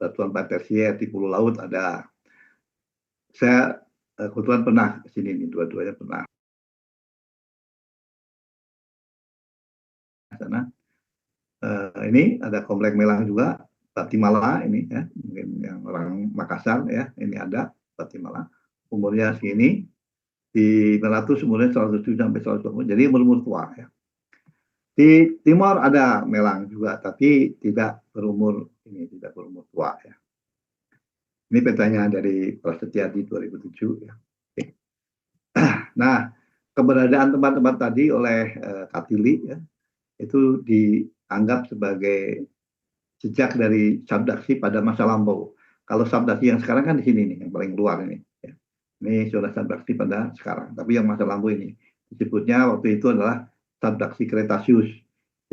batuan pratersier di Pulau Laut ada. Saya kebetulan pernah ke sini nih, dua-duanya pernah. Sana. Ini ada komplek melang juga. Batimala ini ya, mungkin yang orang Makassar ya, ini ada Batimala, umurnya segini, di 100 umurnya 107 sampai 120, jadi umur tua ya. Di timur ada melang juga, tapi tidak berumur tua ya. Ini petanya dari Prasetya di 2007 ya. Oke. Nah, keberadaan tempat-tempat tadi oleh Katili ya, itu dianggap sebagai jejak dari subduksi pada masa lampau. Kalau subduksi yang sekarang kan di sini nih, yang paling luar ini. Ya. Ini sudah subduksi pada sekarang. Tapi yang masa lampau ini disebutnya waktu itu adalah subduksi Kretasius.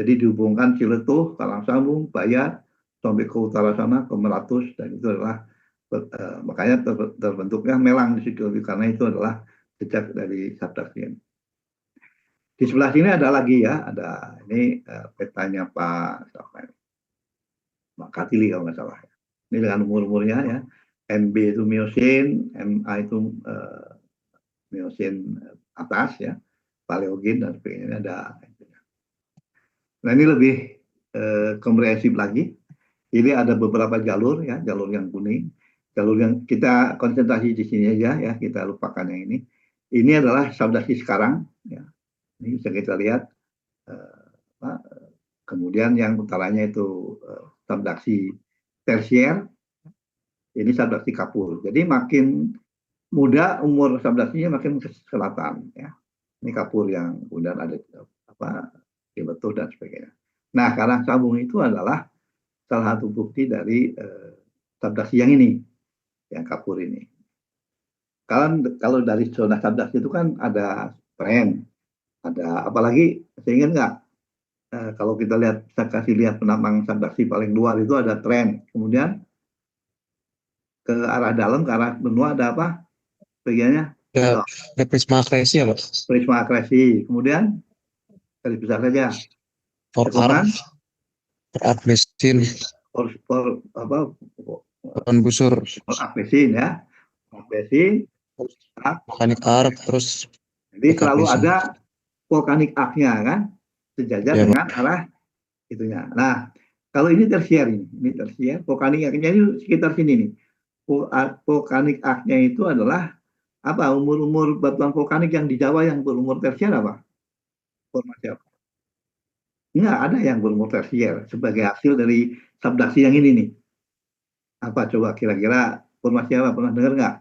Jadi dihubungkan Ciletuh, Karangsambung, Bayat, sampai ke utara sana ke Meratus, dan itu adalah makanya terbentuknya melang di situ karena itu adalah jejak dari subduksi ini. Di sebelah sini ada lagi ya, ada ini petanya Pak Katili kalau nggak salah. Ini dengan umur-umurnya ya. MB itu Miocene, MA itu Miocene atas ya, Paleogen dan sebagainya ada. Nah ini lebih komprehensif lagi. Ini ada beberapa jalur ya, jalur yang kuning, jalur yang kita konsentrasi di sini aja ya, kita lupakan yang ini. Ini adalah subduksi sekarang ya. Ini bisa kita lihat. Kemudian yang utaranya itu subduksi tersier, ini subduksi kapur. Jadi makin muda umur subduksinya makin ke selatan ya. Ini kapur yang kemudian ada apa betul dan sebagainya. Nah, karang sambung itu adalah salah satu bukti dari subduksi yang ini, yang kapur ini. Kalau dari zona subduksi itu kan ada tren, ada apalagi saya ingat nggak kalau kita lihat, saya kasih lihat penambang subduksi paling luar itu ada tren, kemudian ke arah dalam, ke arah benua ada apa bagiannya? Ya, prisma akresi ya, Pak. Prisma akresi, kemudian garis besar saja For cekungan, mesin, apa busur, akresin ya, akresin. mekanik arc, terus Jadi selalu akresin. ada volkanik arc-nya kan, sejajar Ya, dengan arah itunya. Nah, kalau ini tersier, ini tersier, volkanik arc-nya ini sekitar sini nih. Volkanik arc-nya itu adalah apa? Umur-umur batuan vulkanik yang di Jawa yang berumur tersier apa? Formasi apa? Enggak ada yang berumur tersier sebagai hasil dari subduksi yang ini nih. Apa coba kira-kira formasi apa? Pernah dengar nggak?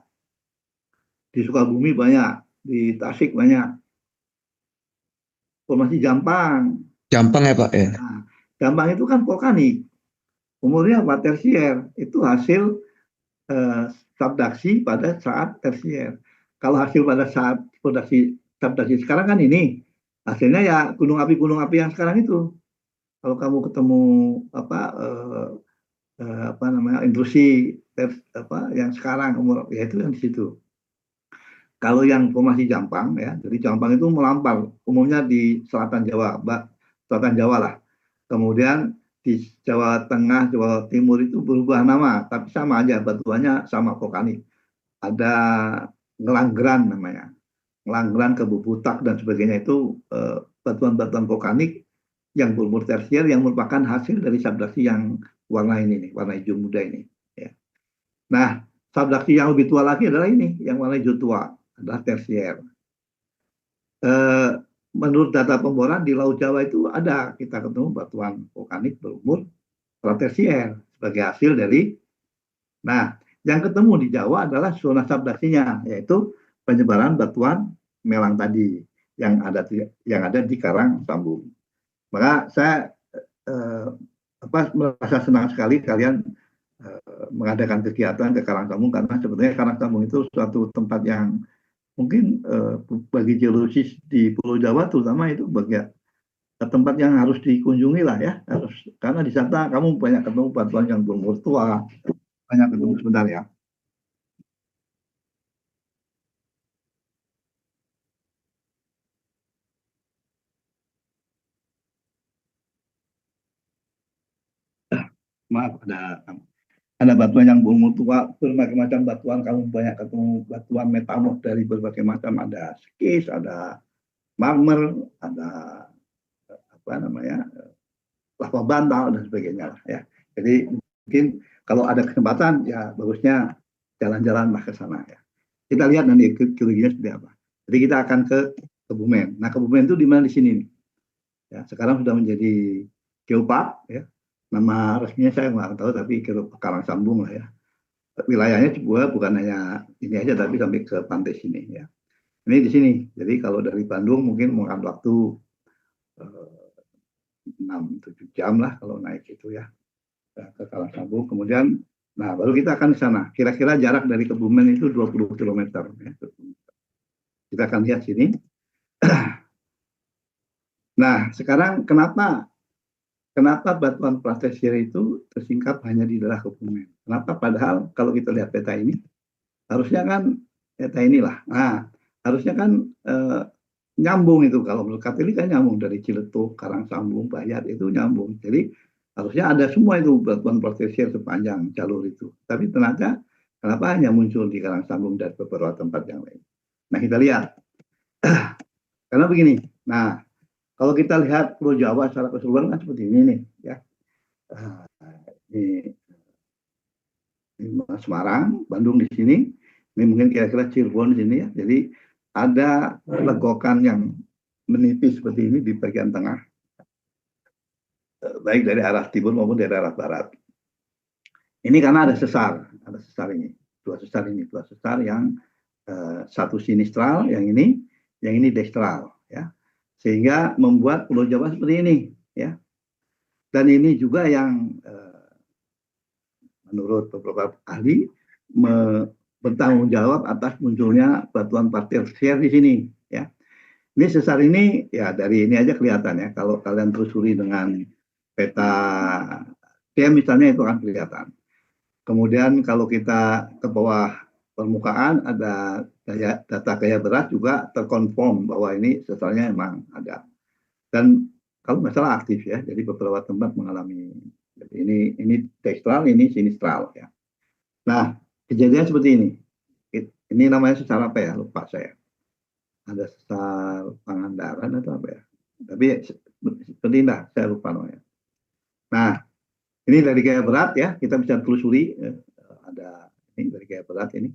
Di Sukabumi banyak, di Tasik banyak. Formasi Jampang. Jampang ya, Pak ya. Nah, Jampang itu kan vulkanik. Umurnya apa? Tersier. Itu hasil subduksi pada saat tersier. Kalau hasil pada saat subduksi sekarang kan ini hasilnya ya gunung api yang sekarang itu. Kalau kamu ketemu apa namanya intrusi yang sekarang umur ya itu yang di situ. Kalau yang formasi Jampang ya, jadi Jampang itu melampar umumnya di selatan Jawa, selatan Jawa lah. Kemudian di Jawa Tengah, Jawa Timur itu berubah nama, tapi sama aja batuannya sama vulkanik. Ada Ngelanggeran namanya, Ngelanggeran, Kebubutak dan sebagainya itu batuan-batuan vulkanik yang berumur tersier yang merupakan hasil dari subduksi yang warna ini nih, warna hijau muda ini. Ya. Nah, subduksi yang lebih tua lagi adalah ini, yang warna hijau tua adalah tersier. Menurut data pemboran di Laut Jawa itu ada kita ketemu batuan vulkanik berumur tersier sebagai hasil dari. Nah, yang ketemu di Jawa adalah zona subduksinya, yaitu penyebaran batuan melang tadi yang ada di karang sambung. Maka saya merasa senang sekali kalian mengadakan kegiatan ke karang sambung, karena sebetulnya karang sambung itu suatu tempat yang mungkin bagi geolosis di Pulau Jawa terutama itu bagian tempat yang harus dikunjungi lah ya, karena di sana kamu banyak ketemu batuan yang berumur tua, banyak ketemu sebentar ya. Maaf, ada batuan yang berumur tua, berbagai macam batuan, kamu banyak ketemu batuan metamorf dari berbagai macam, ada skis, ada marmer, ada apa namanya lava bantal dan sebagainya lah ya. Jadi mungkin kalau ada kesempatan ya bagusnya jalan-jalan lah ke sana ya. Kita lihat nanti geologinya seperti apa. Jadi kita akan ke Kebumen. Nah, Kebumen itu di mana? Di sini nih. Ya, sekarang sudah menjadi geopark ya. Nama resminya saya nggak tahu, tapi karang sambung lah ya. Wilayahnya juga bukan hanya ini aja, tapi sampai ke pantai sini ya. Ini di sini. Jadi kalau dari Bandung mungkin memakan waktu 6-7 jam lah kalau naik itu ya ke Karang Sambung. Kemudian, nah baru kita akan ke sana. Kira-kira jarak dari Kebumen itu 20 km. Ya. Kita akan lihat sini. Nah, sekarang kenapa batuan platesier itu tersingkap hanya di daerah Kebumen? Kenapa? Padahal kalau kita lihat peta ini, harusnya kan peta inilah. Nah, harusnya kan nyambung itu. Kalau menurut Kateli kan nyambung dari Ciletuh, Karang Sambung, Bayat itu nyambung. Jadi harusnya ada semua itu batuan platesier sepanjang jalur itu. Tapi ternyata kenapa hanya muncul di Karang Sambung dan beberapa tempat yang lain? Nah, kita lihat. Karena begini. Nah, kalau kita lihat Pulau Jawa secara keseluruhan kan seperti ini nih, ya. Ini Semarang, Bandung di sini. Ini mungkin kira-kira Cirebon di sini ya. Jadi ada legokan yang menipis seperti ini di bagian tengah, baik dari arah timur maupun dari arah barat. Ini karena ada sesar ini, dua sesar yang satu sinistral, yang ini dekstral, ya, sehingga membuat Pulau Jawa seperti ini, ya. Dan ini juga yang menurut beberapa ahli bertanggung jawab atas munculnya batuan tersier di sini, ya. Ini sesar ini, ya dari ini aja kelihatan ya. Kalau kalian telusuri dengan peta TM misalnya itu akan kelihatan. Kemudian kalau kita ke bawah permukaan ada data gaya berat juga terkonfirm bahwa ini sesarnya memang ada. Dan kalau masalah aktif ya, jadi beberapa tempat mengalami. Jadi ini dekstral, ini sinistral ya. Nah, kejadian seperti ini. Ini namanya sesar apa ya? Lupa saya. Ada sesar Pangandaran atau apa ya? Tapi seperti ini saya lupa namanya. Nah, ini dari gaya berat ya, kita bisa telusuri ada ini dari gaya berat ini.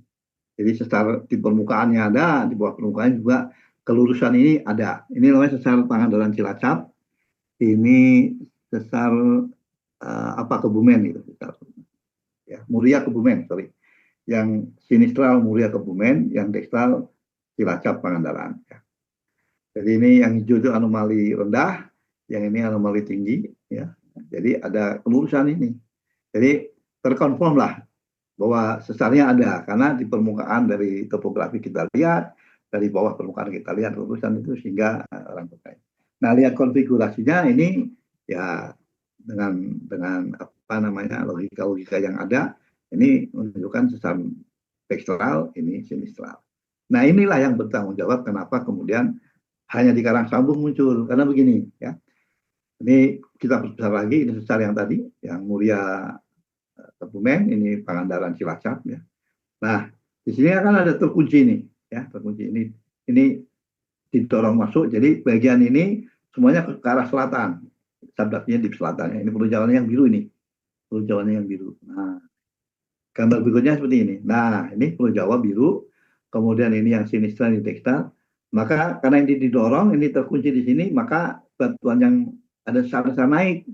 Jadi sesar di permukaannya ada, di bawah permukaan juga kelurusan ini ada. Ini namanya sesar Pangandaran Cilacap. Ini sesar Kebumen itu, sesar ya, Muria Kebumen, sorry. Yang sinistral Muria Kebumen, yang dekstral Cilacap Pangandaran. Ya. Jadi ini yang hijau itu anomali rendah, yang ini anomali tinggi, ya. Jadi ada kelurusan ini. Jadi terkonfirm lah bahwa sesarnya ada karena di permukaan dari topografi kita lihat, dari bawah permukaan kita lihat kelurusan itu sehingga orang percaya. Nah, lihat konfigurasinya ini ya dengan apa namanya logika yang ada ini menunjukkan sesar dekstral, ini sinistral. Nah, inilah yang bertanggung jawab kenapa kemudian hanya di Karangsambung muncul karena begini ya. Ini kita besar lagi, ini sesar yang tadi, yang Muria Kebumen, ini Pangandaran Cilacap ya. Nah, di sini akan ada terkunci nih, ya, terkunci ini didorong masuk, jadi bagian ini semuanya ke arah selatan, sabdaknya di selatan. Ini Pulau Jawanya yang biru ini, Pulau Jawanya yang biru. Nah, gambar berikutnya seperti ini. Nah, ini Pulau Jawa biru, kemudian ini yang sinistral, ini dekstral. Maka karena ini didorong, ini terkunci di sini, maka batuan yang ada sesar-sesar naik.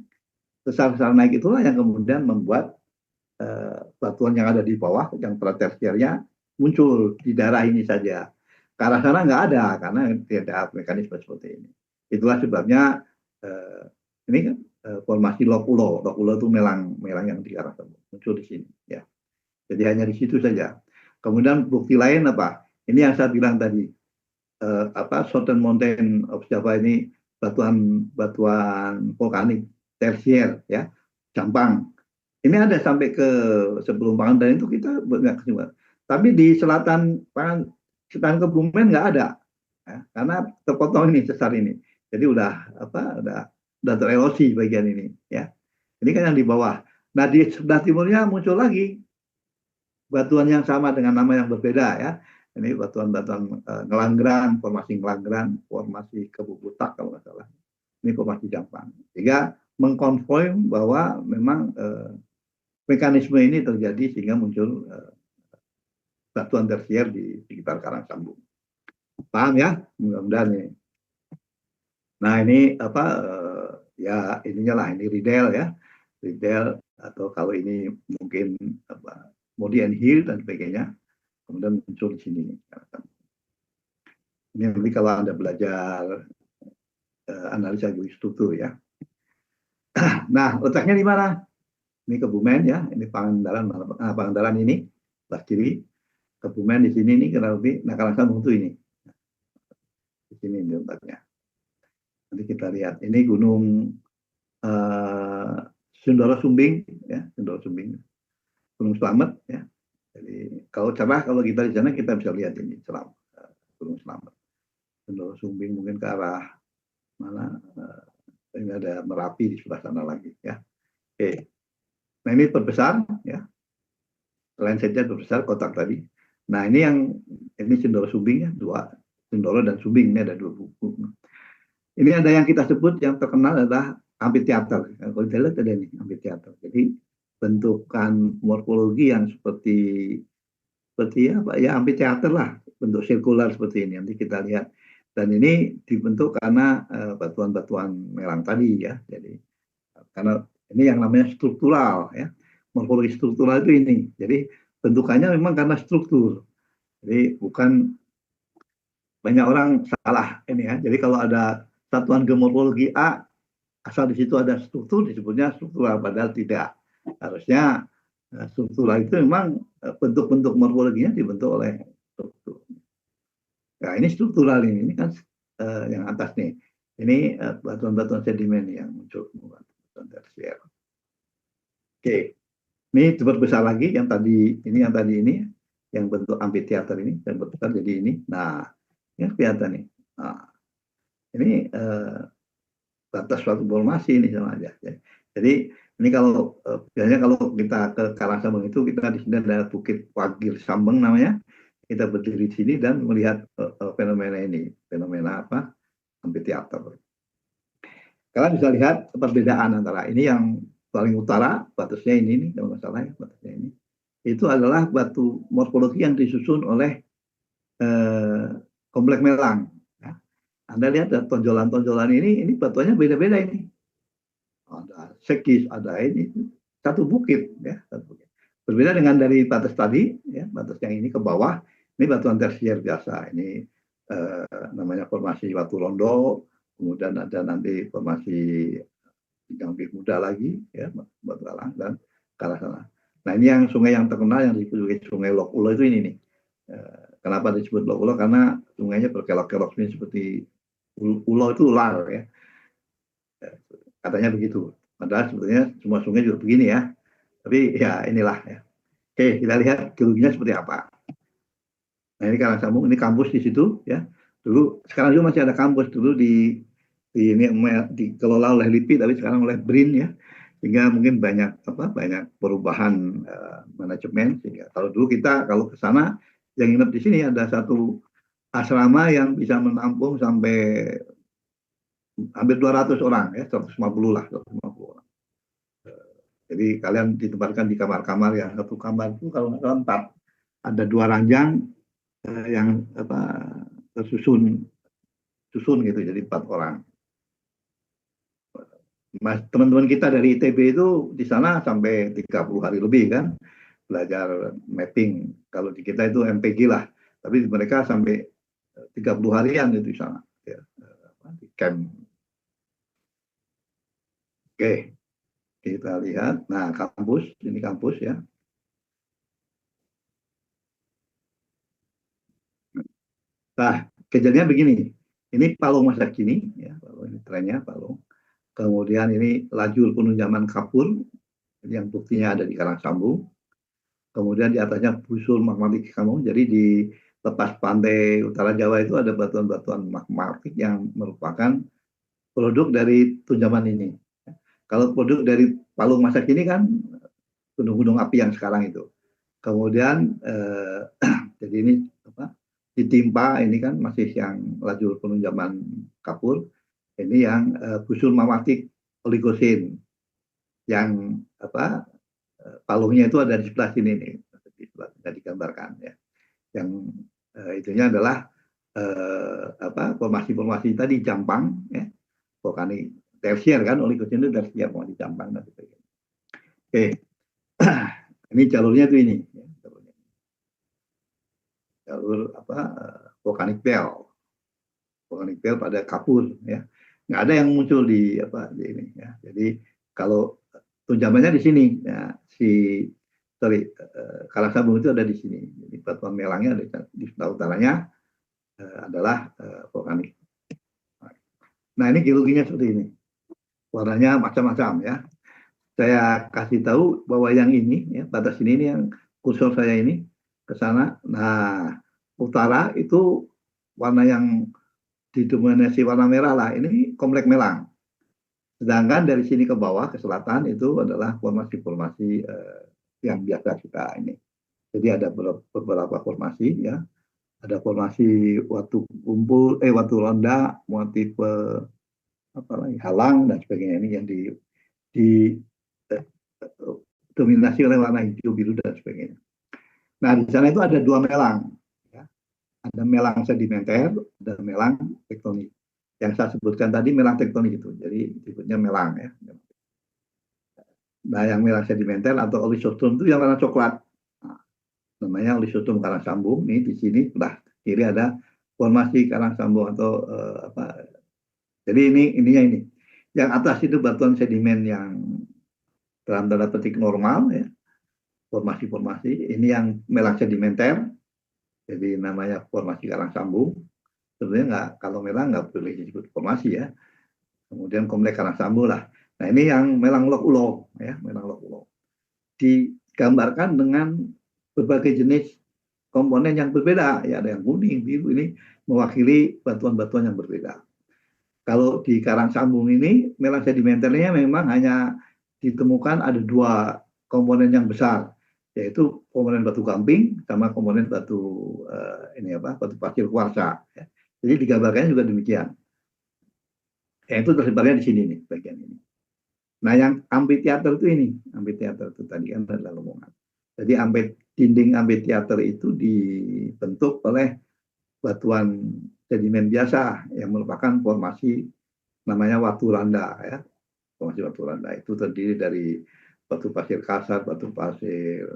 Sesar-sesar naik itulah yang kemudian membuat batuan yang ada di bawah, yang pratersiernya muncul di daerah ini saja. Ke arah sana nggak ada, karena tidak ada mekanisme seperti ini. Itulah sebabnya ini kan formasi Lokulo. Lokulo itu melang yang di arah sana, muncul di sini. Ya. Jadi hanya di situ saja. Kemudian bukti lain apa? Ini yang saya bilang tadi, Southern Mountain of Java ini batuan vulkanik tersier ya, Jampang. Ini ada sampai ke sebelum Pangandaran itu kita nggak kesini. Tapi di selatan Kebumen nggak ada, ya, karena terpotong ini sesar ini. Jadi udah tererosi bagian ini ya. Ini kan yang di bawah. Nah di sebelah timurnya muncul lagi batuan yang sama dengan nama yang berbeda ya. Ini batuan-batuan Ngelanggeran, formasi Ngelanggeran, formasi Kebubutak kalau nggak salah. Ini formasi Jampang. Sehingga mengkonfirm bahwa memang mekanisme ini terjadi sehingga muncul batuan tersier di sekitar Karangsambung. Paham ya? Mudah-mudahan ini. Nah ini ya ininya lah, ini Riedel ya. Riedel atau kalau ini mungkin Modi and Hill dan sebagainya. Kemudian muncul di sini. Ini nanti kalau Anda belajar analisa geostruktur ya. Nah, letaknya di mana? Ini Kebumen ya, ini Pangandaran ini, sebelah kiri. Kebumen di sini ini kurang lebih, nah Karangsambung itu ini. Di sini ini letaknya. Nanti kita lihat, ini Gunung Sindoro Sumbing ya, Sindoro Sumbing. Gunung Slamet ya. Jadi kalau kita di sana kita bisa lihat ini Gunung Slamet. Sindoro Sumbing mungkin ke arah mana? Ini ada Merapi di sebelah sana lagi ya. Oke. Nah ini perbesar ya. Selain saja perbesar kotak tadi. Nah ini Sindoro Sumbing ya, dua Sindoro dan Sumbing ini ada dua buku. Ini ada yang kita sebut yang terkenal adalah amphitheater. Kalau kita lihat ada ini amphitheater. Jadi bentukan morfologi yang seperti apa ya, amphitheater lah, bentuk sirkular seperti ini. Nanti kita lihat. Dan ini dibentuk karena batuan-batuan melang tadi ya. Jadi karena ini yang namanya struktural ya. morfologi struktural itu ini. Jadi bentukannya memang karena struktur. Jadi bukan, banyak orang salah ini ya. Jadi kalau ada satuan geomorfologi A, asal di situ ada struktur disebutnya struktural, padahal tidak. Harusnya struktural itu memang bentuk-bentuk morfologinya dibentuk oleh struktur. Nah ini struktural ini kan yang atas nih. Ini batuan-batuan sedimen yang muncul batuan tersier. Oke, ini diperbesar lagi yang tadi ini yang bentuk amphitheater ini dan besar jadi ini. Nah, ini kelihatan nih. Nah, ini batas suatu formasi ini sama aja. Jadi ini kalau biasanya kalau kita ke Karangsambeng itu kita di sini ada Bukit Wagir Sambeng namanya. Kita berdiri di sini dan melihat fenomena ini, fenomena apa? Amphitheater. Kalian bisa lihat perbedaan antara ini yang paling utara, batasnya ini nih, kalau nggak salah ya, batasnya ini. Itu adalah batu morfologi yang disusun oleh komplek Melang. Ya. Anda lihat tonjolan-tonjolan ini batuannya beda-beda ini. Ada sekis, ada ini, satu bukit ya, satu bukit. Berbeda dengan dari batas tadi, ya, batas yang ini ke bawah, ini batuan tersier biasa. Ini namanya formasi Batu Rondo, kemudian ada nanti formasi yang lebih muda lagi, ya, Batu Alang dan ke arah sana. Nah ini yang sungai yang terkenal yang disebut Sungai Lok Ulo itu ini nih. Kenapa disebut Lok Ulo? Karena sungainya berkelok-kelok seperti ulo itu ular ya. Katanya begitu. Padahal sebetulnya semua sungai juga begini ya. Tapi ya inilah ya. Oke, kita lihat geologinya seperti apa. Nah ini Karangsambung, ini kampus di situ ya. Dulu, sekarang juga masih ada kampus dulu ini dikelola oleh LIPI, tapi sekarang oleh BRIN ya. Sehingga mungkin banyak perubahan manajemen. Sehingga kalau dulu kita kalau ke sana yang nginep di sini ada satu asrama yang bisa menampung sampai hampir 200 orang ya, 150 lah, 150 orang. Jadi kalian ditempatkan di kamar-kamar yang satu kamar itu kalau nggak salah 4, ada 2 ranjang yang tersusun gitu, jadi 4 orang. Teman-teman kita dari ITB itu di sana sampai 30 hari lebih kan belajar mapping. Kalau di kita itu MPG lah, tapi mereka sampai 30 harian itu di sana ya, di camp. Oke, kita lihat. Nah, kampus, ini kampus ya. Nah, kejadiannya begini. Ini Palung masa kini, ya, ini trennya Palung. Kemudian ini lajur penunjaman kapur, yang buktinya ada di Karangsambung. Kemudian di atasnya busur magmatik kamu. Jadi di lepas pantai utara Jawa itu ada batuan-batuan magmatik yang merupakan produk dari tunjaman ini. Kalau produk dari Palung masa kini kan gunung-gunung api yang sekarang itu. Kemudian jadi ini ditimpa ini kan masih yang lajur penunjaman kapur. Ini yang busur magmatik oligosin yang palungnya itu ada di sebelah sini nih, di sebelah tidak digambarkan ya. Yang itunya adalah formasi-formasi tadi Jampang ya, vulkanik tersier kan, oligosin itu tersier formasi Jampang dan sebagainya. Oke, ini jalurnya itu ini, ya, jalur vulkanik belt pada kapur ya. Nggak ada yang muncul di ini ya. Jadi kalau tunjamannya di sini ya, Karangsambung itu ada di sini. Jadi batuan melangnya ada di sebelah utaranya adalah vulkanik. Nah ini geologinya seperti ini. Warnanya macam-macam ya. Saya kasih tahu bahwa yang ini ya, batas ini yang kursor saya ini ke sana. Nah utara itu warna yang didominasi warna merah lah, ini komplek Melang. Sedangkan dari sini ke bawah ke selatan itu adalah formasi-formasi yang biasa kita ini. Jadi ada beberapa formasi ya. Ada formasi Watu Kumpul, Watu Ronda, motif halang dan sebagainya, ini yang dominasi oleh warna hijau, biru dan sebagainya. Nah di sana itu ada 2 melang. Ada melang sedimenter, ada melang tektonik. Yang saya sebutkan tadi melang tektonik itu, jadi disebutnya melang ya. Nah, yang melang sedimenter atau olisotrum itu yang warna coklat. Nah, namanya olisotrum karang sambung. Nih di sini sebelah kiri ada formasi karang sambung atau apa. Jadi ininya ini. Yang atas itu batuan sedimen yang dalam tanda petik normal ya, formasi-formasi. Ini yang melang sedimenter. Jadi namanya formasi karang sambung. Sebenarnya nggak, kalau melang nggak boleh disebut formasi ya. Kemudian kompleks karang sambung lah. Nah ini yang melang lok ulo ya, melang lok ulo. Digambarkan dengan berbagai jenis komponen yang berbeda. Ya ada yang kuning, biru, ini mewakili batuan-batuan yang berbeda. Kalau di karang sambung ini melang sedimenternya memang hanya ditemukan ada dua komponen yang besar, yaitu komponen batu gamping sama komponen batu batu pasir kuarsa. Ya. Jadi digambarkannya juga demikian. Itu tersebarnya di sini nih bagian ini. Nah yang amphitheater itu ini, amphitheater itu tadi kan adalah omongan. Jadi dinding amphitheater itu dibentuk oleh batuan sedimen biasa yang merupakan formasi namanya watu randa ya. Formasi watu randa itu terdiri dari batu pasir kasar, batu pasir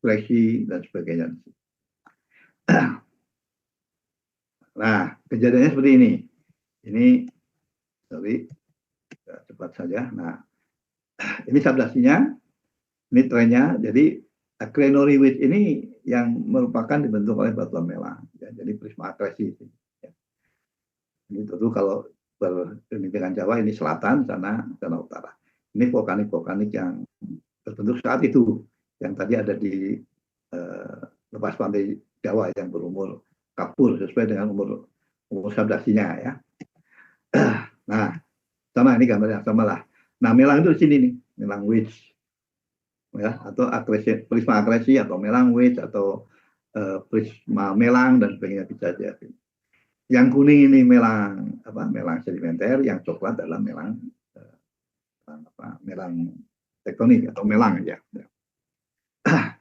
fleki dan sebagainya. Nah, kejadiannya seperti ini. Ini cepat saja. Nah, ini sablasinya, ini trennya. Jadi Cranoriwit ini yang merupakan dibentuk oleh batuan melang. Ya, jadi prisma akresi. Ya. Ini tentu kalau dengan Jawa ini selatan, sana utara. Ini vulkanik-vulkanik yang terbentuk saat itu, yang tadi ada di lepas pantai Jawa yang berumur kapur sesuai dengan umur sablasinya ya. Nah, sama ini gambarnya sama lah. Nah, melang itu di sini nih, melang wedge, ya, atau prisma akresi atau melang wedge atau prisma melang dan sebagainya bisa aja. Yang kuning ini melang sedimenter, yang coklat adalah melang melang tektonik atau melang aja.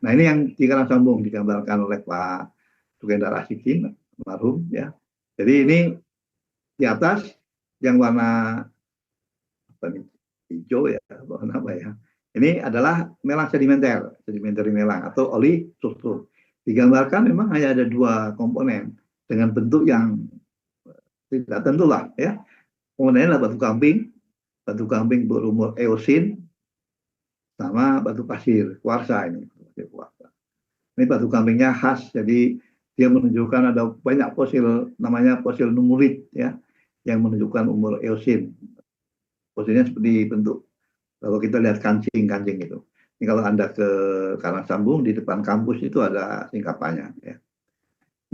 Nah ini yang di karang sambung digambarkan oleh Pak Sukendar Asikin, almarhum ya. Jadi ini di atas yang warna hijau ya, warna apa ya? Ini adalah melang sedimentary melang atau olisotrum. Digambarkan memang hanya ada dua komponen dengan bentuk yang tidak tentu lah ya. Komponennya adalah batu gamping berumur eosin, sama batu pasir kuarsa ini. Ini batu gampingnya khas, jadi dia menunjukkan ada banyak fosil, namanya fosil numulit ya, yang menunjukkan umur eosin. Fosilnya seperti bentuk, kalau kita lihat kancing itu. Ini kalau Anda ke karang sambung di depan kampus itu ada singkatannya ya.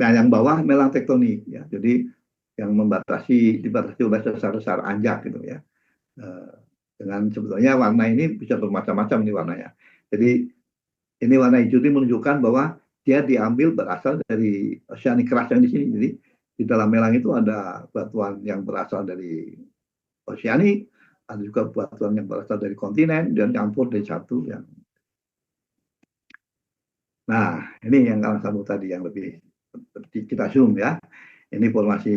Nah yang bawah melang tektonik ya, jadi yang dibatasi oleh sesar-sesar anjak gitu ya. Dengan sebetulnya warna ini bisa bermacam-macam nih warnanya. Jadi ini warna hijau ini menunjukkan bahwa dia diambil berasal dari oseanik keras yang di sini. Jadi di dalam melang itu ada batuan yang berasal dari oseanik, ada juga batuan yang berasal dari kontinen dan campur dari satu yang. Nah ini yang karang sambung tadi yang lebih kita zoom ya. Ini formasi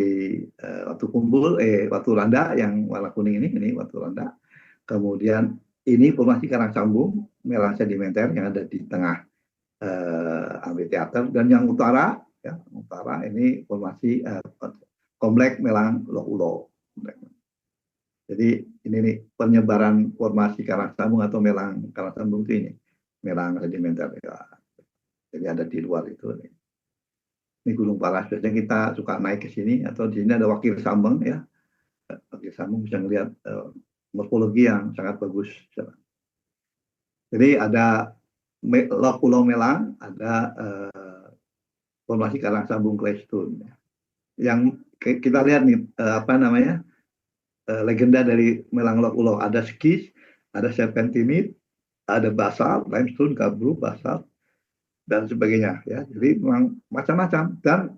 watu randa yang warna kuning ini watu randa. Kemudian ini formasi karang sambung melang sedimenter yang ada di tengah amphitheater, dan yang utara ini formasi kompleks melang lok ulo. Jadi ini nih penyebaran formasi karang sambung atau melang karang sambung itu ini melang sedimenter ya. Jadi ada di luar itu nih. Ini Gunung Paras, biasanya kita suka naik ke sini atau di sini ada wakil sambung ya. Wakil sambung bisa melihat morfologi yang sangat bagus. Jadi ada pulau melang, ada formasi karang sambung claystone. Yang kita lihat nih legenda dari melang lok ulo, ada skis, ada serpentinit, ada basalt, limestone, gabbro, basalt dan sebagainya ya. Jadi memang macam-macam dan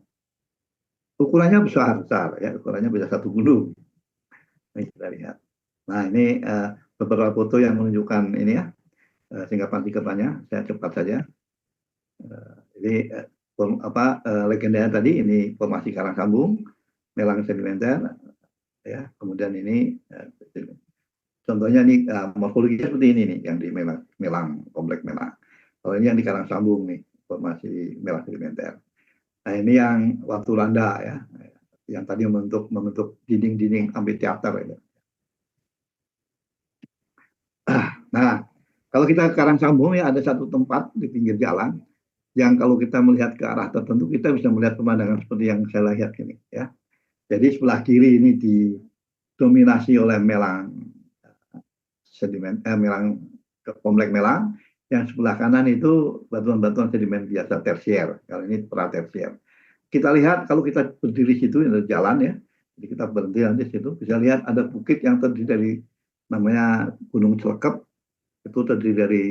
ukurannya besar ya, ukurannya bisa satu gunung. Ini kita lihat. Nah ini beberapa foto yang menunjukkan ini ya, singkapan-singkapannya, saya cepat saja. Jadi legendanya tadi ini formasi karang sambung, melang sedimenter, ya. Kemudian ini Contohnya nih morfologinya seperti ini nih yang di Melang, komplek Melang. Kalau ini yang di Karangsambung nih, formasi Melang sedimenter. Nah ini yang waktu Landa ya, yang tadi membentuk dinding-dinding amphitheater itu. Nah, kalau kita ke Karangsambung ya ada satu tempat di pinggir jalan yang kalau kita melihat ke arah tertentu kita bisa melihat pemandangan seperti yang saya lihat ini ya. Jadi sebelah kiri ini didominasi oleh Melang Melang komplek Melang, yang sebelah kanan itu batuan-batuan sedimen biasa tersier. Kalau ini pra tersier. Kita lihat kalau kita berdiri situ ada jalan ya. Jadi kita berhenti nanti situ bisa lihat ada bukit yang terdiri dari namanya Gunung Celekep. Itu terdiri dari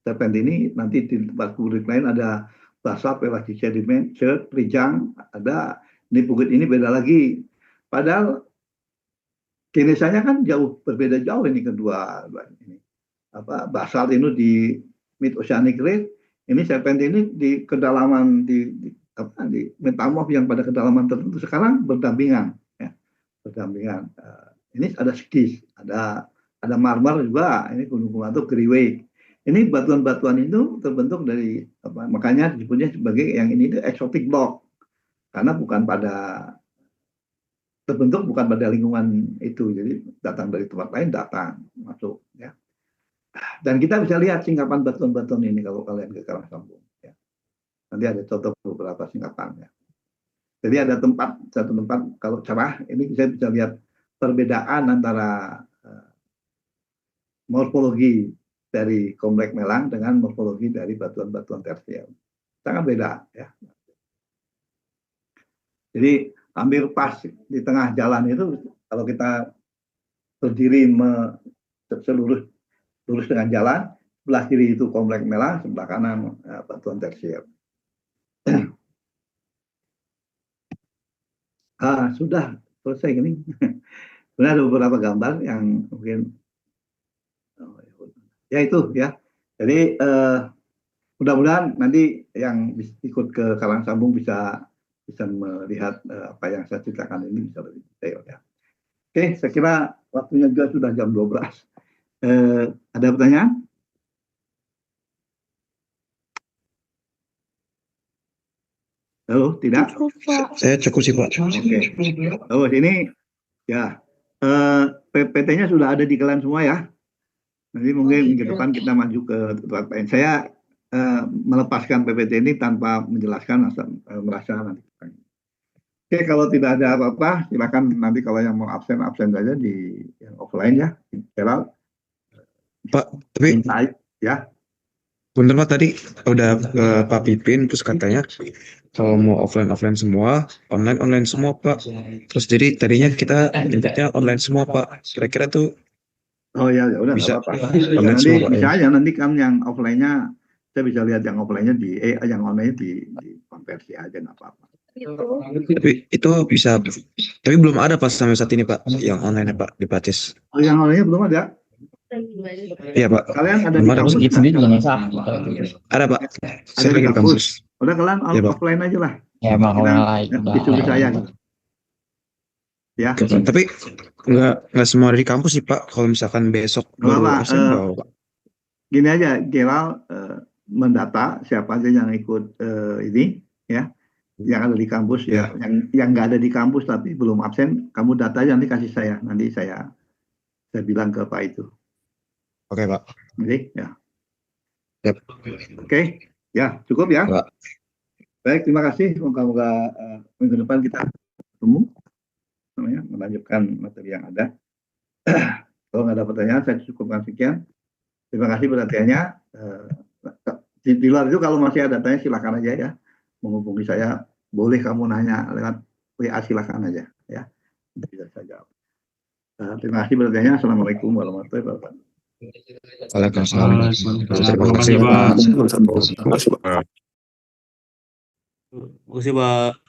serpentini, nanti di tempat bukit lain ada basalt, pelagik sedimen, rijang, ada ini bukit ini beda lagi. Padahal kinesanya kan berbeda jauh ini kedua ini. Basalt ini di mid oceanic ridge, ini serpentini di kedalaman di metamorf yang pada kedalaman tertentu sekarang berdampingan ya. Berdampingan. Ini ada skis, ada marmer juga, ini gunung-gunung itu Griway. Ini batuan-batuan itu terbentuk dari makanya disebutnya sebagai yang ini exotic block. Karena terbentuk bukan pada lingkungan itu, jadi datang dari tempat lain datang masuk ya. Dan kita bisa lihat singkapan batuan-batuan ini kalau kalian ke Karangsambung ya. Nanti ada contoh beberapa singkapan ya. Jadi ada satu tempat kalau cerah ini saya bisa lihat perbedaan antara morfologi dari komplek Melang dengan morfologi dari batuan-batuan tersier. Sangat beda ya. Jadi hampir pas di tengah jalan itu kalau kita berdiri lurus dengan jalan, sebelah kiri itu komplek Melang, sebelah kanan batuan tersier. Sudah selesai ini. Sebenarnya ada beberapa gambar yang mungkin ya itu ya. Jadi mudah-mudahan nanti yang ikut ke Karangsambung bisa melihat apa yang saya ceritakan ini bisa lebih detail ya. Oke, saya kira waktunya juga sudah jam 12. Ada pertanyaan? Halo, tidak? Saya cukup sih Pak. Oke. Oh, ini ya PPT-nya sudah ada di kalian semua ya. Nanti mungkin minggu depan kita maju ke tempat lain. Saya melepaskan PPT ini tanpa menjelaskan merasa nanti. Oke, kalau tidak ada apa-apa, silakan nanti kalau yang mau absen saja di yang offline ya. Gerald. Pak, tapi ya. Bener Pak, tadi udah Pak Pipin terus katanya kalau mau offline semua, online semua Pak. Terus jadi tadinya kita intinya online semua Pak. Kira-kira tuh oh ya udah bisa apa-apa. online Nanti semua Pak. bisa aja nanti kan yang offline-nya saya bisa lihat yang offline-nya yang online-nya di konversi aja nggak apa-apa. Tapi itu bisa, tapi belum ada Pak sampai saat ini Pak yang online Pak di Pacis. Oh, yang online-nya belum ada? Iya Pak. Kalian ada Belum di ada, kampus? Ada Pak. Ada Saya di lagi di kampus. kampus. Udah kalian Iya, Pak. offline aja lah. Ya emang Disuruh saya gitu. Ya. Tapi nggak semua ada di kampus sih Pak. Kalau misalkan besok baru absen nggak Pak. Gini aja, Gerald mendata siapa aja yang ikut ini ya, yang ada di kampus ya, yang nggak ada di kampus tapi belum absen, kamu data aja nanti kasih saya, nanti saya bilang ke Pak itu. Oke Pak. Oke ya. Yep. Oke, ya cukup ya. Pak. Baik, terima kasih. Moga-moga minggu depan kita ketemu, melanjutkan materi yang ada. Kalau nggak ada pertanyaan, saya cukupkan sekian. Terima kasih perhatiannya. Di luar itu kalau masih ada tanya silakan aja ya, menghubungi saya. Boleh kamu nanya lewat WA, silakan aja ya. Bisa saya jawab. Terima kasih perhatiannya. Assalamualaikum warahmatullahi wabarakatuh. Waalaikumsalam. Terima kasih Pak. Terima kasih Pak.